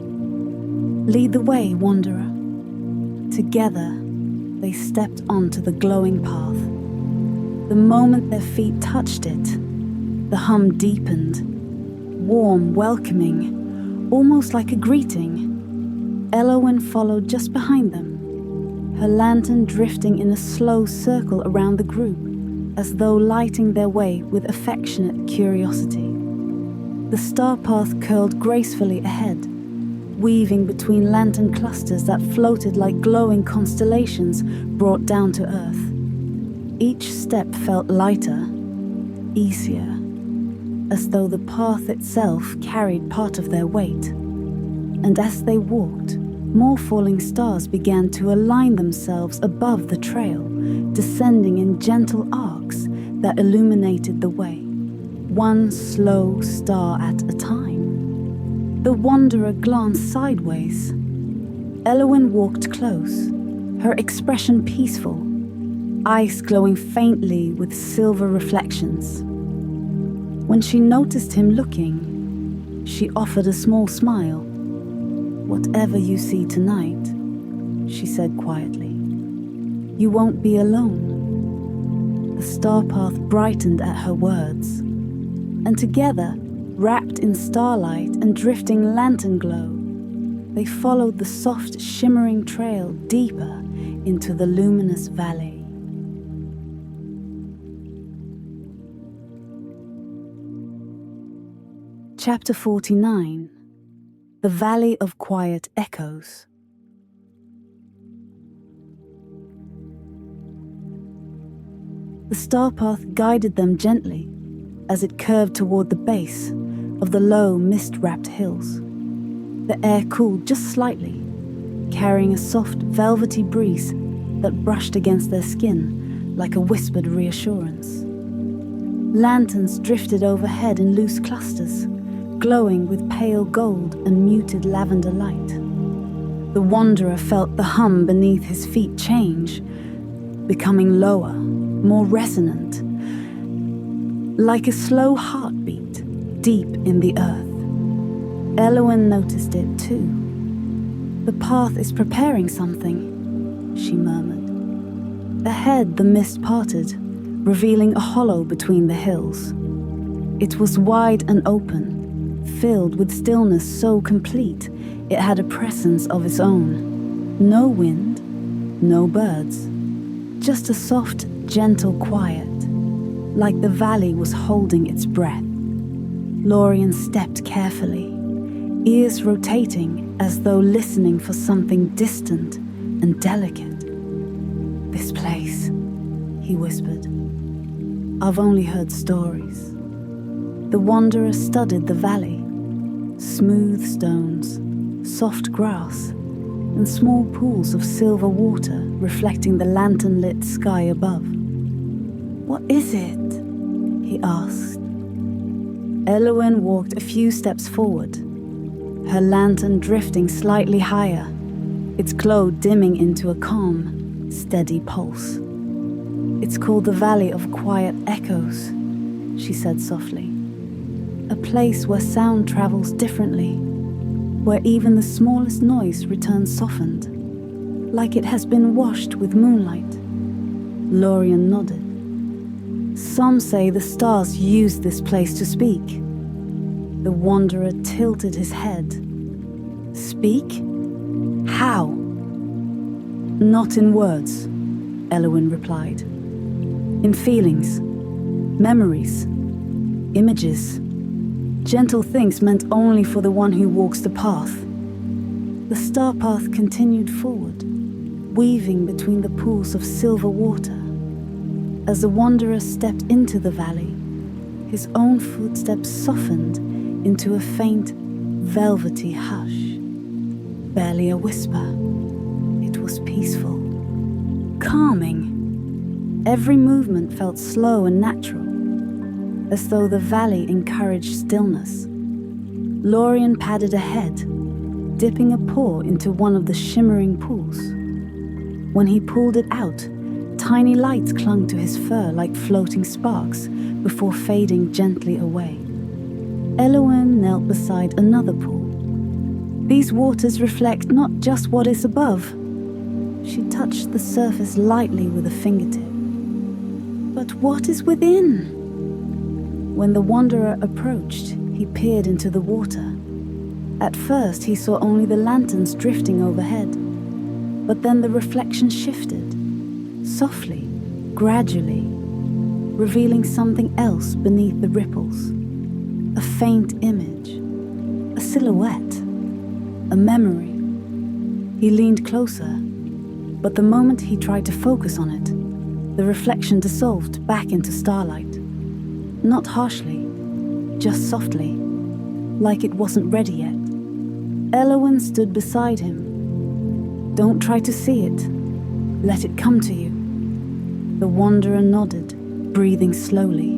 "Lead the way, wanderer." Together, they stepped onto the glowing path. The moment their feet touched it, the hum deepened, warm, welcoming, almost like a greeting. Elowen followed just behind them, her lantern drifting in a slow circle around the group, as though lighting their way with affectionate curiosity. The star path curled gracefully ahead, weaving between lantern clusters that floated like glowing constellations brought down to earth. Each step felt lighter, easier, as though the path itself carried part of their weight. And as they walked, more falling stars began to align themselves above the trail, descending in gentle arcs that illuminated the way. one slow star at a time. The wanderer glanced sideways. Eowyn walked close, her expression peaceful, eyes glowing faintly with silver reflections. When she noticed him looking, she offered a small smile. "Whatever you see tonight," she said quietly, "you won't be alone." The star path brightened at her words, and together, wrapped in starlight and drifting lantern glow, they followed the soft, shimmering trail deeper into the luminous valley. Chapter 49. The Valley of Quiet Echoes. The star path guided them gently as it curved toward the base of the low, mist-wrapped hills. The air cooled just slightly, carrying a soft, velvety breeze that brushed against their skin like a whispered reassurance. Lanterns drifted overhead in loose clusters, glowing with pale gold and muted lavender light. The wanderer felt the hum beneath his feet change, becoming lower, more resonant, like a slow heartbeat deep in the earth. Eowyn noticed it too. "The path is preparing something," she murmured. Ahead, the mist parted, revealing a hollow between the hills. It was wide and open, filled with stillness so complete it had a presence of its own. No wind, no birds, just a soft, gentle quiet, like the valley was holding its breath. Lorian stepped carefully, ears rotating as though listening for something distant and delicate. "This place," he whispered. "I've only heard stories." The wanderer studied the valley. Smooth stones, soft grass, and small pools of silver water reflecting the lantern-lit sky above. "What is it?" he asked. Eowyn walked a few steps forward, her lantern drifting slightly higher, its glow dimming into a calm, steady pulse. "It's called the Valley of Quiet Echoes," she said softly. "A place where sound travels differently, where even the smallest noise returns softened, like it has been washed with moonlight." Lorian nodded. "Some say the stars used this place to speak." The wanderer tilted his head. "Speak? How?" "Not in words," Eowyn replied. "In feelings, memories, images. Gentle things meant only for the one who walks the path." The star path continued forward, weaving between the pools of silver water. As the wanderer stepped into the valley, his own footsteps softened into a faint, velvety hush. Barely a whisper. It was peaceful, calming. Every movement felt slow and natural, as though the valley encouraged stillness. Lorian padded ahead, dipping a paw into one of the shimmering pools. When he pulled it out, tiny lights clung to his fur like floating sparks before fading gently away. Eowyn knelt beside another pool. "These waters reflect not just what is above." She touched the surface lightly with a fingertip. "But what is within?" When the wanderer approached, he peered into the water. At first, he saw only the lanterns drifting overhead, but then the reflection shifted, softly, gradually, revealing something else beneath the ripples. A faint image, a silhouette, a memory. He leaned closer, but the moment he tried to focus on it, the reflection dissolved back into starlight. Not harshly, just softly, like it wasn't ready yet. Eowyn stood beside him. "Don't try to see it. Let it come to you." The wanderer nodded, breathing slowly.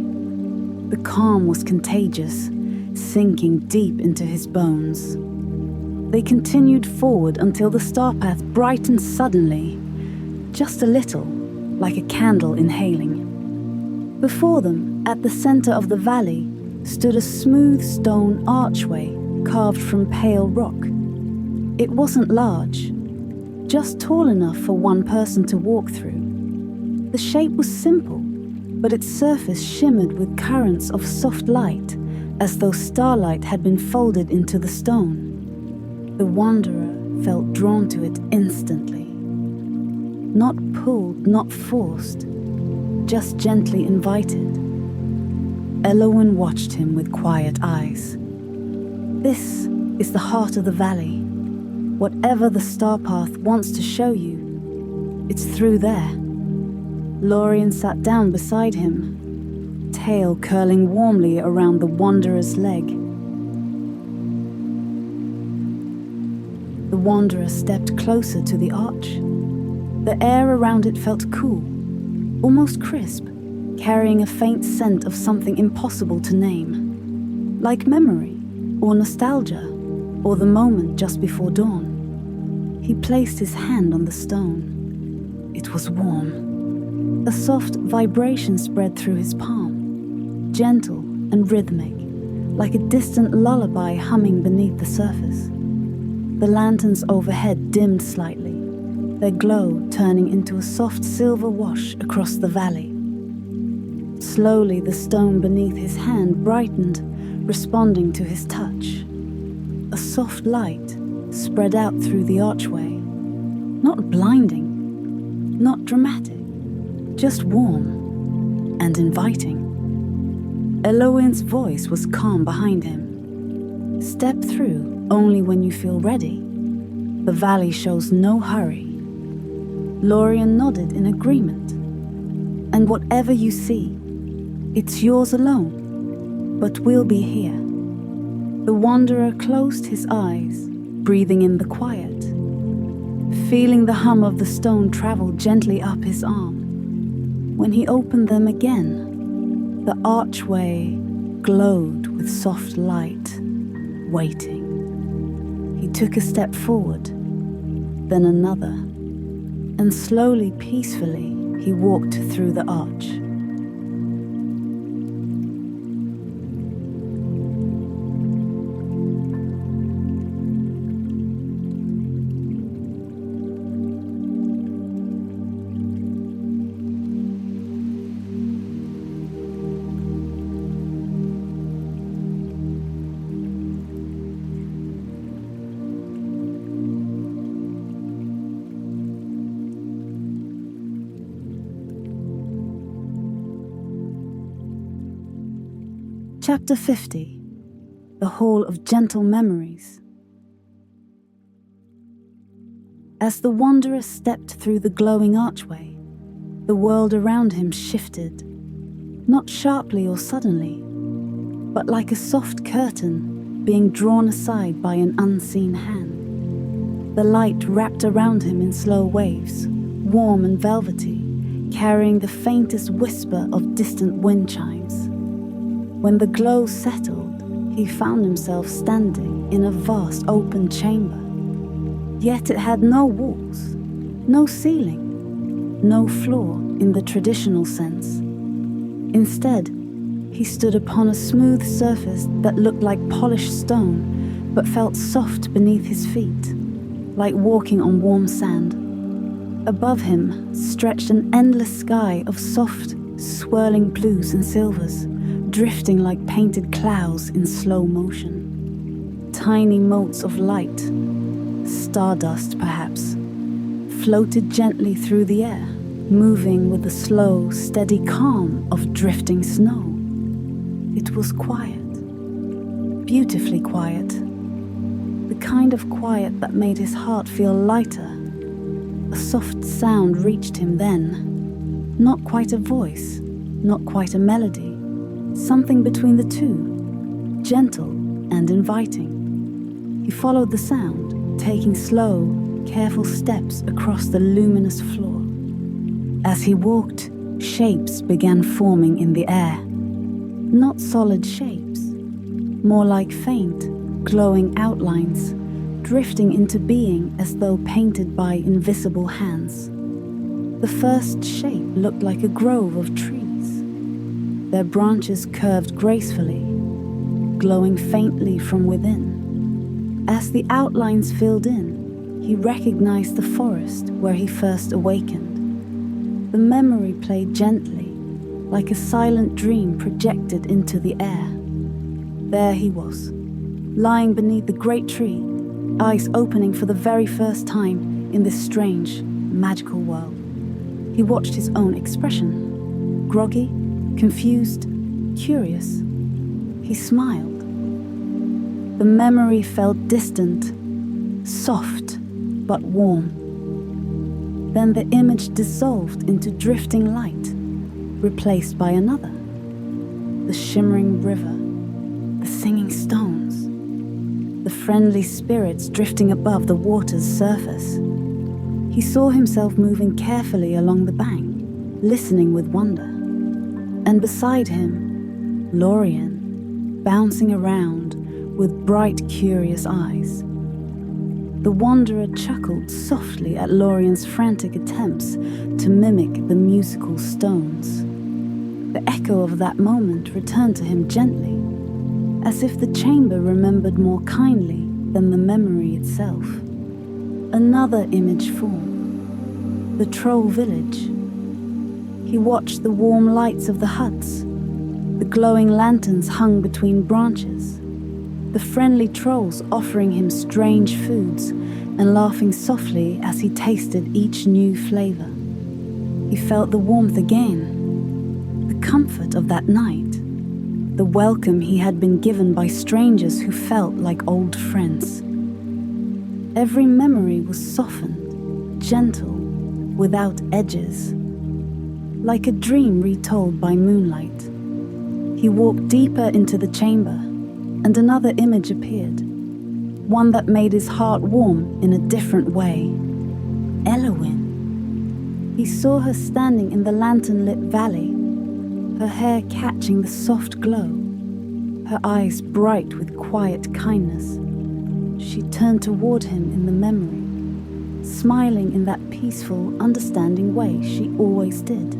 The calm was contagious, sinking deep into his bones. They continued forward until the star path brightened suddenly, just a little, like a candle inhaling. Before them, at the center of the valley, stood a smooth stone archway carved from pale rock. It wasn't large, just tall enough for one person to walk through. The shape was simple, but its surface shimmered with currents of soft light, as though starlight had been folded into the stone. The wanderer felt drawn to it instantly. Not pulled, not forced, just gently invited. Lorian watched him with quiet eyes. This is the heart of the valley. Whatever the star path wants to show you, it's through there. Lorian sat down beside him, tail curling warmly around the wanderer's leg. The wanderer stepped closer to the arch. The air around it felt cool, almost crisp, carrying a faint scent of something impossible to name, like memory, or nostalgia, or the moment just before dawn. He placed his hand on the stone. It was warm. A soft vibration spread through his palm, gentle and rhythmic, like a distant lullaby humming beneath the surface. The lanterns overhead dimmed slightly, their glow turning into a soft silver wash across the valley. Slowly, the stone beneath his hand brightened, responding to his touch. A soft light spread out through the archway. Not blinding, not dramatic, just warm and inviting. Lorian's voice was calm behind him. Step through only when you feel ready. The valley shows no hurry. Lorian nodded in agreement. And whatever you see, it's yours alone, but we'll be here. The wanderer closed his eyes, breathing in the quiet. Feeling the hum of the stone travel gently up his arm. When he opened them again, the archway glowed with soft light, waiting. He took a step forward, then another, and slowly, peacefully, he walked through the arch. Chapter 50, The Hall of Gentle Memories. As the wanderer stepped through the glowing archway, the world around him shifted, not sharply or suddenly, but like a soft curtain being drawn aside by an unseen hand. The light wrapped around him in slow waves, warm and velvety, carrying the faintest whisper of distant wind chimes. When the glow settled, he found himself standing in a vast open chamber. Yet it had no walls, no ceiling, no floor in the traditional sense. Instead, he stood upon a smooth surface that looked like polished stone, but felt soft beneath his feet, like walking on warm sand. Above him stretched an endless sky of soft, swirling blues and silvers, drifting like painted clouds in slow motion. Tiny motes of light, stardust perhaps, floated gently through the air, moving with the slow, steady calm of drifting snow. It was quiet, beautifully quiet, the kind of quiet that made his heart feel lighter. A soft sound reached him then, not quite a voice, not quite a melody, something between the two, gentle and inviting. He followed the sound, taking slow, careful steps across the luminous floor. As he walked, shapes began forming in the air. Not solid shapes, more like faint, glowing outlines, drifting into being as though painted by invisible hands. The first shape looked like a grove of trees. Their branches curved gracefully, glowing faintly from within. As the outlines filled in, he recognized the forest where he first awakened. The memory played gently, like a silent dream projected into the air. There he was, lying beneath the great tree, eyes opening for the very first time in this strange, magical world. He watched his own expression, groggy, confused, curious. He smiled. The memory felt distant, soft, but warm. Then the image dissolved into drifting light, replaced by another. The shimmering river, the singing stones, the friendly spirits drifting above the water's surface. He saw himself moving carefully along the bank, listening with wonder. And beside him, Lorian, bouncing around with bright, curious eyes. The wanderer chuckled softly at Lorian's frantic attempts to mimic the musical stones. The echo of that moment returned to him gently, as if the chamber remembered more kindly than the memory itself. Another image formed, the troll village. He watched the warm lights of the huts, the glowing lanterns hung between branches, the friendly trolls offering him strange foods and laughing softly as he tasted each new flavor. He felt the warmth again, the comfort of that night, the welcome he had been given by strangers who felt like old friends. Every memory was softened, gentle, without edges, like a dream retold by moonlight. He walked deeper into the chamber, and another image appeared, one that made his heart warm in a different way. Elowen. He saw her standing in the lantern-lit valley, her hair catching the soft glow, her eyes bright with quiet kindness. She turned toward him in the memory, smiling in that peaceful, understanding way she always did.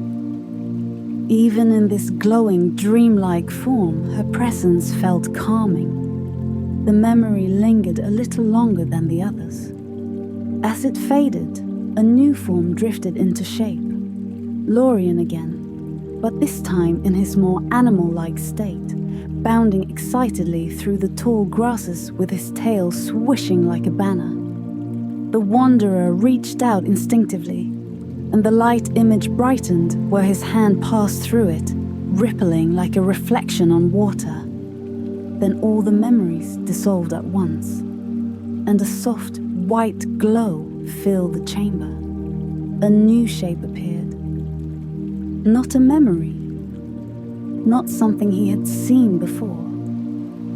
Even in this glowing, dreamlike form, her presence felt calming. The memory lingered a little longer than the others. As it faded, a new form drifted into shape. Lorian again, but this time in his more animal-like state, bounding excitedly through the tall grasses with his tail swishing like a banner. The wanderer reached out instinctively, and the light image brightened where his hand passed through it, rippling like a reflection on water. Then all the memories dissolved at once, and a soft, white glow filled the chamber. A new shape appeared. Not a memory, not something he had seen before.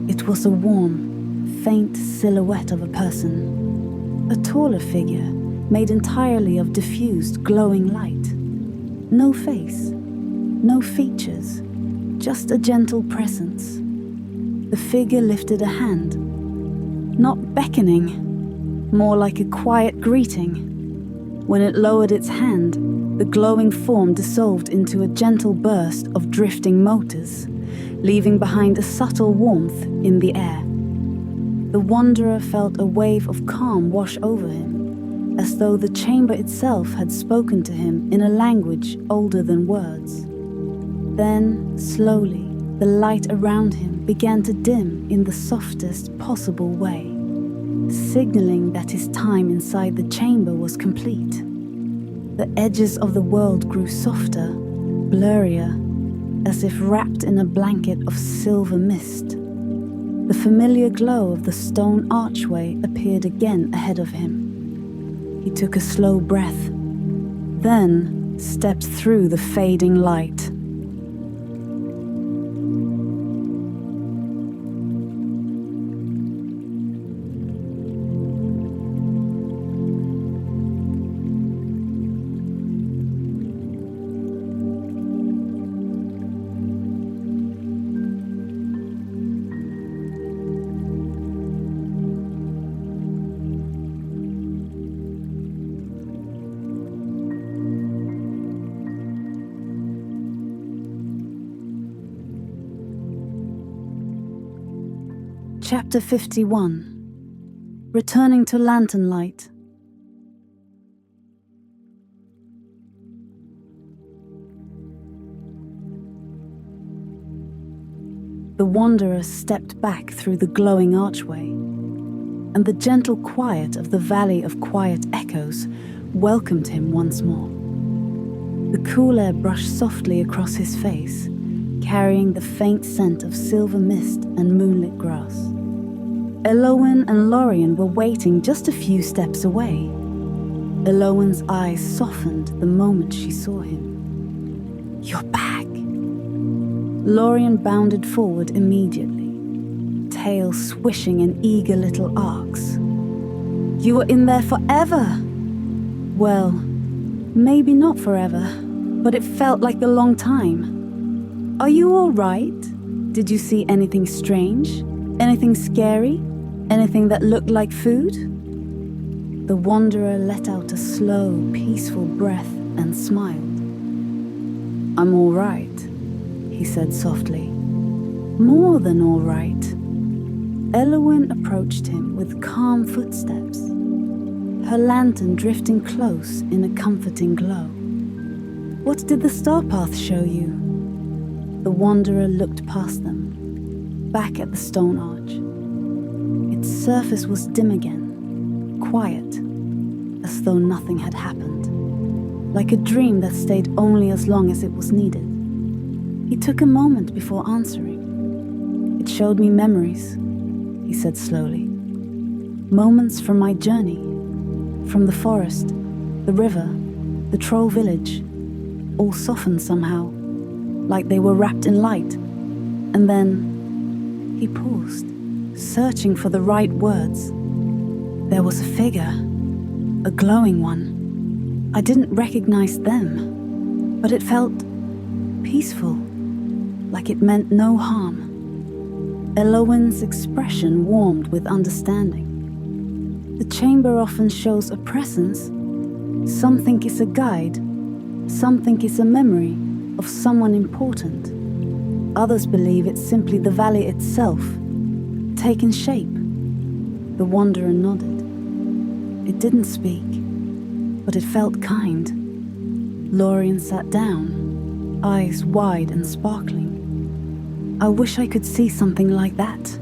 It was a warm, faint silhouette of a person, a taller figure made entirely of diffused, glowing light. No face, no features, just a gentle presence. The figure lifted a hand, not beckoning, more like a quiet greeting. When it lowered its hand, the glowing form dissolved into a gentle burst of drifting motors, leaving behind a subtle warmth in the air. The wanderer felt a wave of calm wash over him, as though the chamber itself had spoken to him in a language older than words. Then, slowly, the light around him began to dim in the softest possible way, signaling that his time inside the chamber was complete. The edges of the world grew softer, blurrier, as if wrapped in a blanket of silver mist. The familiar glow of the stone archway appeared again ahead of him. He took a slow breath, then stepped through the fading light. Chapter 51. Returning to Lantern Light. The wanderer stepped back through the glowing archway, and the gentle quiet of the Valley of Quiet Echoes welcomed him once more. The cool air brushed softly across his face, carrying the faint scent of silver mist and moonlit grass. Lorian and Lorian were waiting just a few steps away. Lorian's eyes softened the moment she saw him. "You're back!" Lorian bounded forward immediately, tail swishing in eager little arcs. "You were in there forever!" "Well, maybe not forever, but it felt like a long time. Are you all right? Did you see anything strange? Anything scary? Anything that looked like food?" The wanderer let out a slow, peaceful breath and smiled. "I'm all right," he said softly. "More than all right." Lorian approached him with calm footsteps, her lantern drifting close in a comforting glow. "What did the star path show you?" The wanderer looked past them, back at the stone arch. Its surface was dim again, quiet, as though nothing had happened, like a dream that stayed only as long as it was needed. He took a moment before answering. "It showed me memories," he said slowly. "Moments from my journey, from the forest, the river, the troll village, all softened somehow, like they were wrapped in light. And then..." He paused, searching for the right words. "There was a figure, a glowing one. I didn't recognize them, but it felt peaceful, like it meant no harm." Lorian's expression warmed with understanding. The chamber often shows a presence. Some think it's a guide, some think it's a memory of someone important. Others believe it's simply the valley itself, taken shape. The wanderer nodded. It didn't speak, but it felt kind. Lorian sat down, eyes wide and sparkling. "I wish I could see something like that.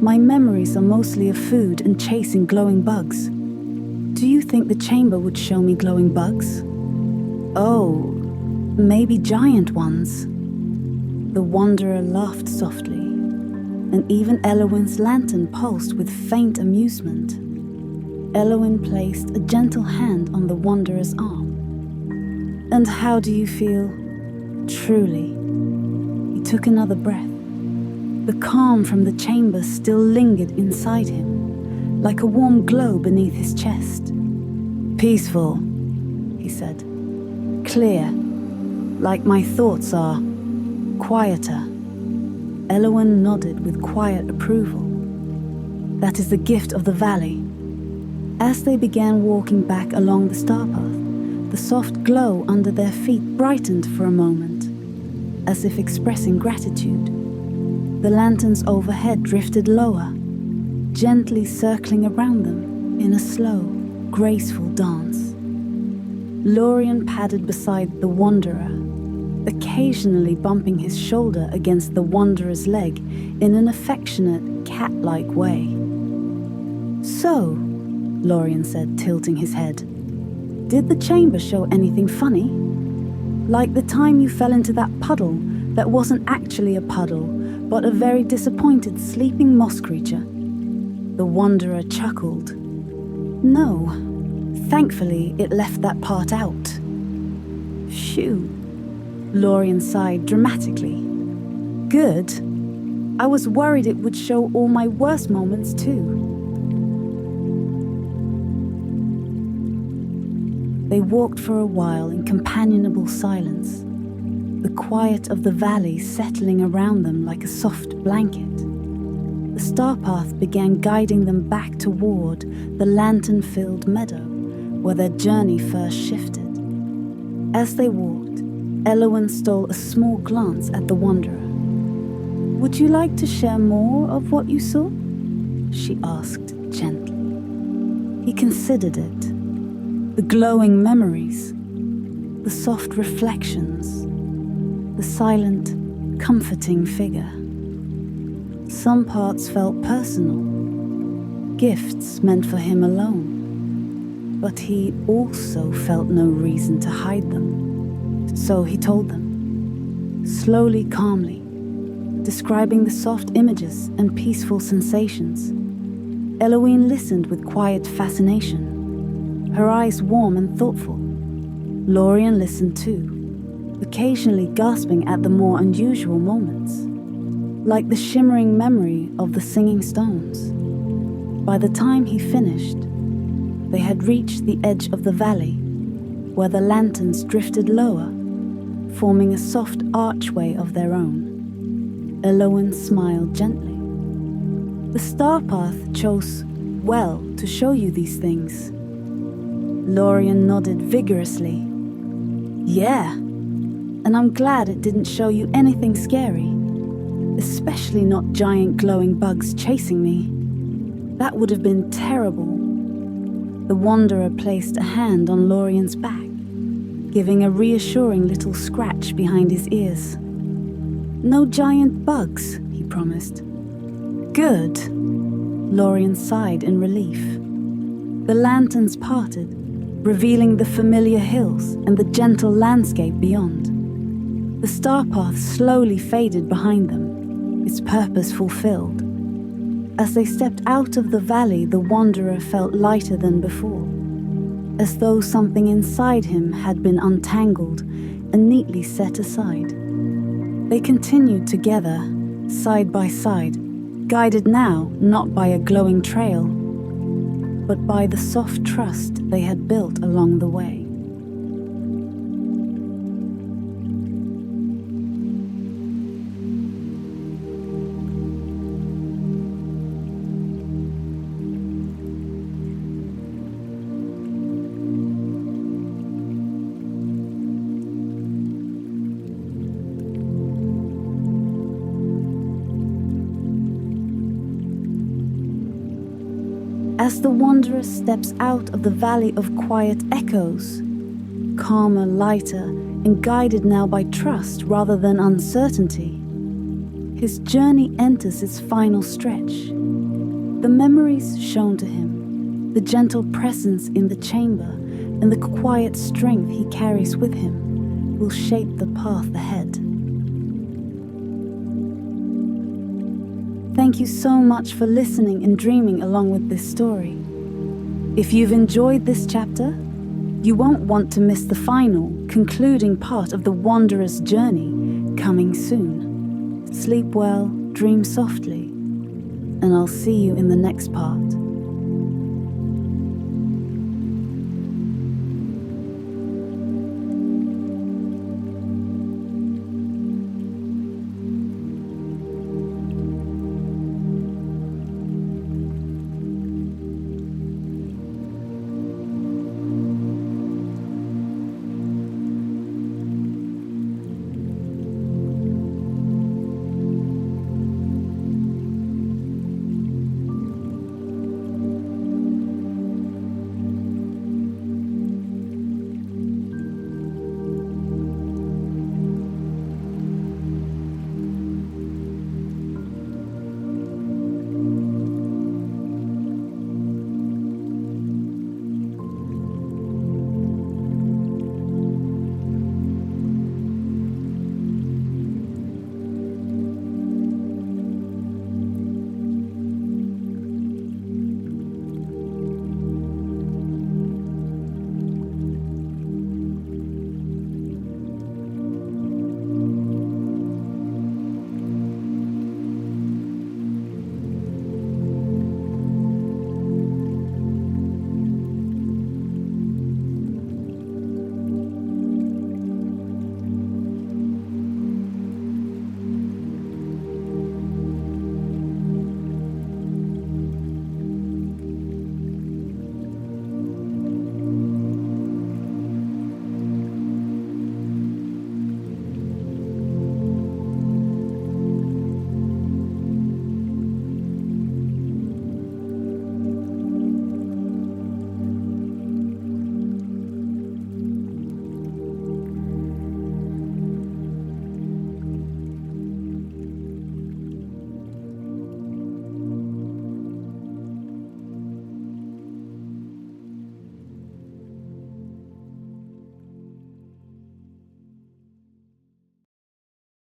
My memories are mostly of food and chasing glowing bugs. Do you think the chamber would show me glowing bugs? Oh, maybe giant ones." The wanderer laughed softly, and even Lorian's lantern pulsed with faint amusement. Lorian placed a gentle hand on the wanderer's arm. "And how do you feel, truly?" He took another breath. The calm from the chamber still lingered inside him, like a warm glow beneath his chest. "Peaceful," he said. "Clear, like my thoughts are. Quieter." Lorian nodded with quiet approval. "That is the gift of the valley." As they began walking back along the star path, the soft glow under their feet brightened for a moment, as if expressing gratitude. The lanterns overhead drifted lower, gently circling around them in a slow, graceful dance. Lorian padded beside the wanderer, occasionally bumping his shoulder against the wanderer's leg in an affectionate, cat-like way. "So," Lorian said, tilting his head, "did the chamber show anything funny? Like the time you fell into that puddle that wasn't actually a puddle, but a very disappointed sleeping moss creature?" The wanderer chuckled. "No, thankfully it left that part out." "Phew," Lorian sighed dramatically. "Good. I was worried it would show all my worst moments too." They walked for a while in companionable silence, the quiet of the valley settling around them like a soft blanket. The star path began guiding them back toward the lantern-filled meadow, where their journey first shifted. As they walked, Lorian stole a small glance at the wanderer. "Would you like to share more of what you saw?" she asked gently. He considered it. The glowing memories, the soft reflections, the silent, comforting figure. Some parts felt personal, gifts meant for him alone, but he also felt no reason to hide them. So he told them, slowly, calmly, describing the soft images and peaceful sensations. Eloise listened with quiet fascination, her eyes warm and thoughtful. Lorian listened too, occasionally gasping at the more unusual moments, like the shimmering memory of the singing stones. By the time he finished, they had reached the edge of the valley, where the lanterns drifted lower, forming a soft archway of their own. Eloise smiled gently. The star path chose well to show you these things. Lorian nodded vigorously. Yeah, and I'm glad it didn't show you anything scary, especially not giant glowing bugs chasing me. That would have been terrible. The Wanderer placed a hand on Lorian's back, giving a reassuring little scratch behind his ears. No giant bugs, he promised. Good. Lorian sighed in relief. The lanterns parted, revealing the familiar hills and the gentle landscape beyond. The star path slowly faded behind them, its purpose fulfilled. As they stepped out of the valley, the Wanderer felt lighter than before, as though something inside him had been untangled and neatly set aside. They continued together, side by side, guided now not by a glowing trail, but by the soft trust they had built along the way. As the Wanderer steps out of the valley of quiet echoes, calmer, lighter, and guided now by trust rather than uncertainty, his journey enters its final stretch. The memories shown to him, the gentle presence in the chamber, and the quiet strength he carries with him will shape the path ahead. Thank you so much for listening and dreaming along with this story. If you've enjoyed this chapter, you won't want to miss the final, concluding part of the Wanderer's journey coming soon. Sleep well, dream softly, and I'll see you in the next part.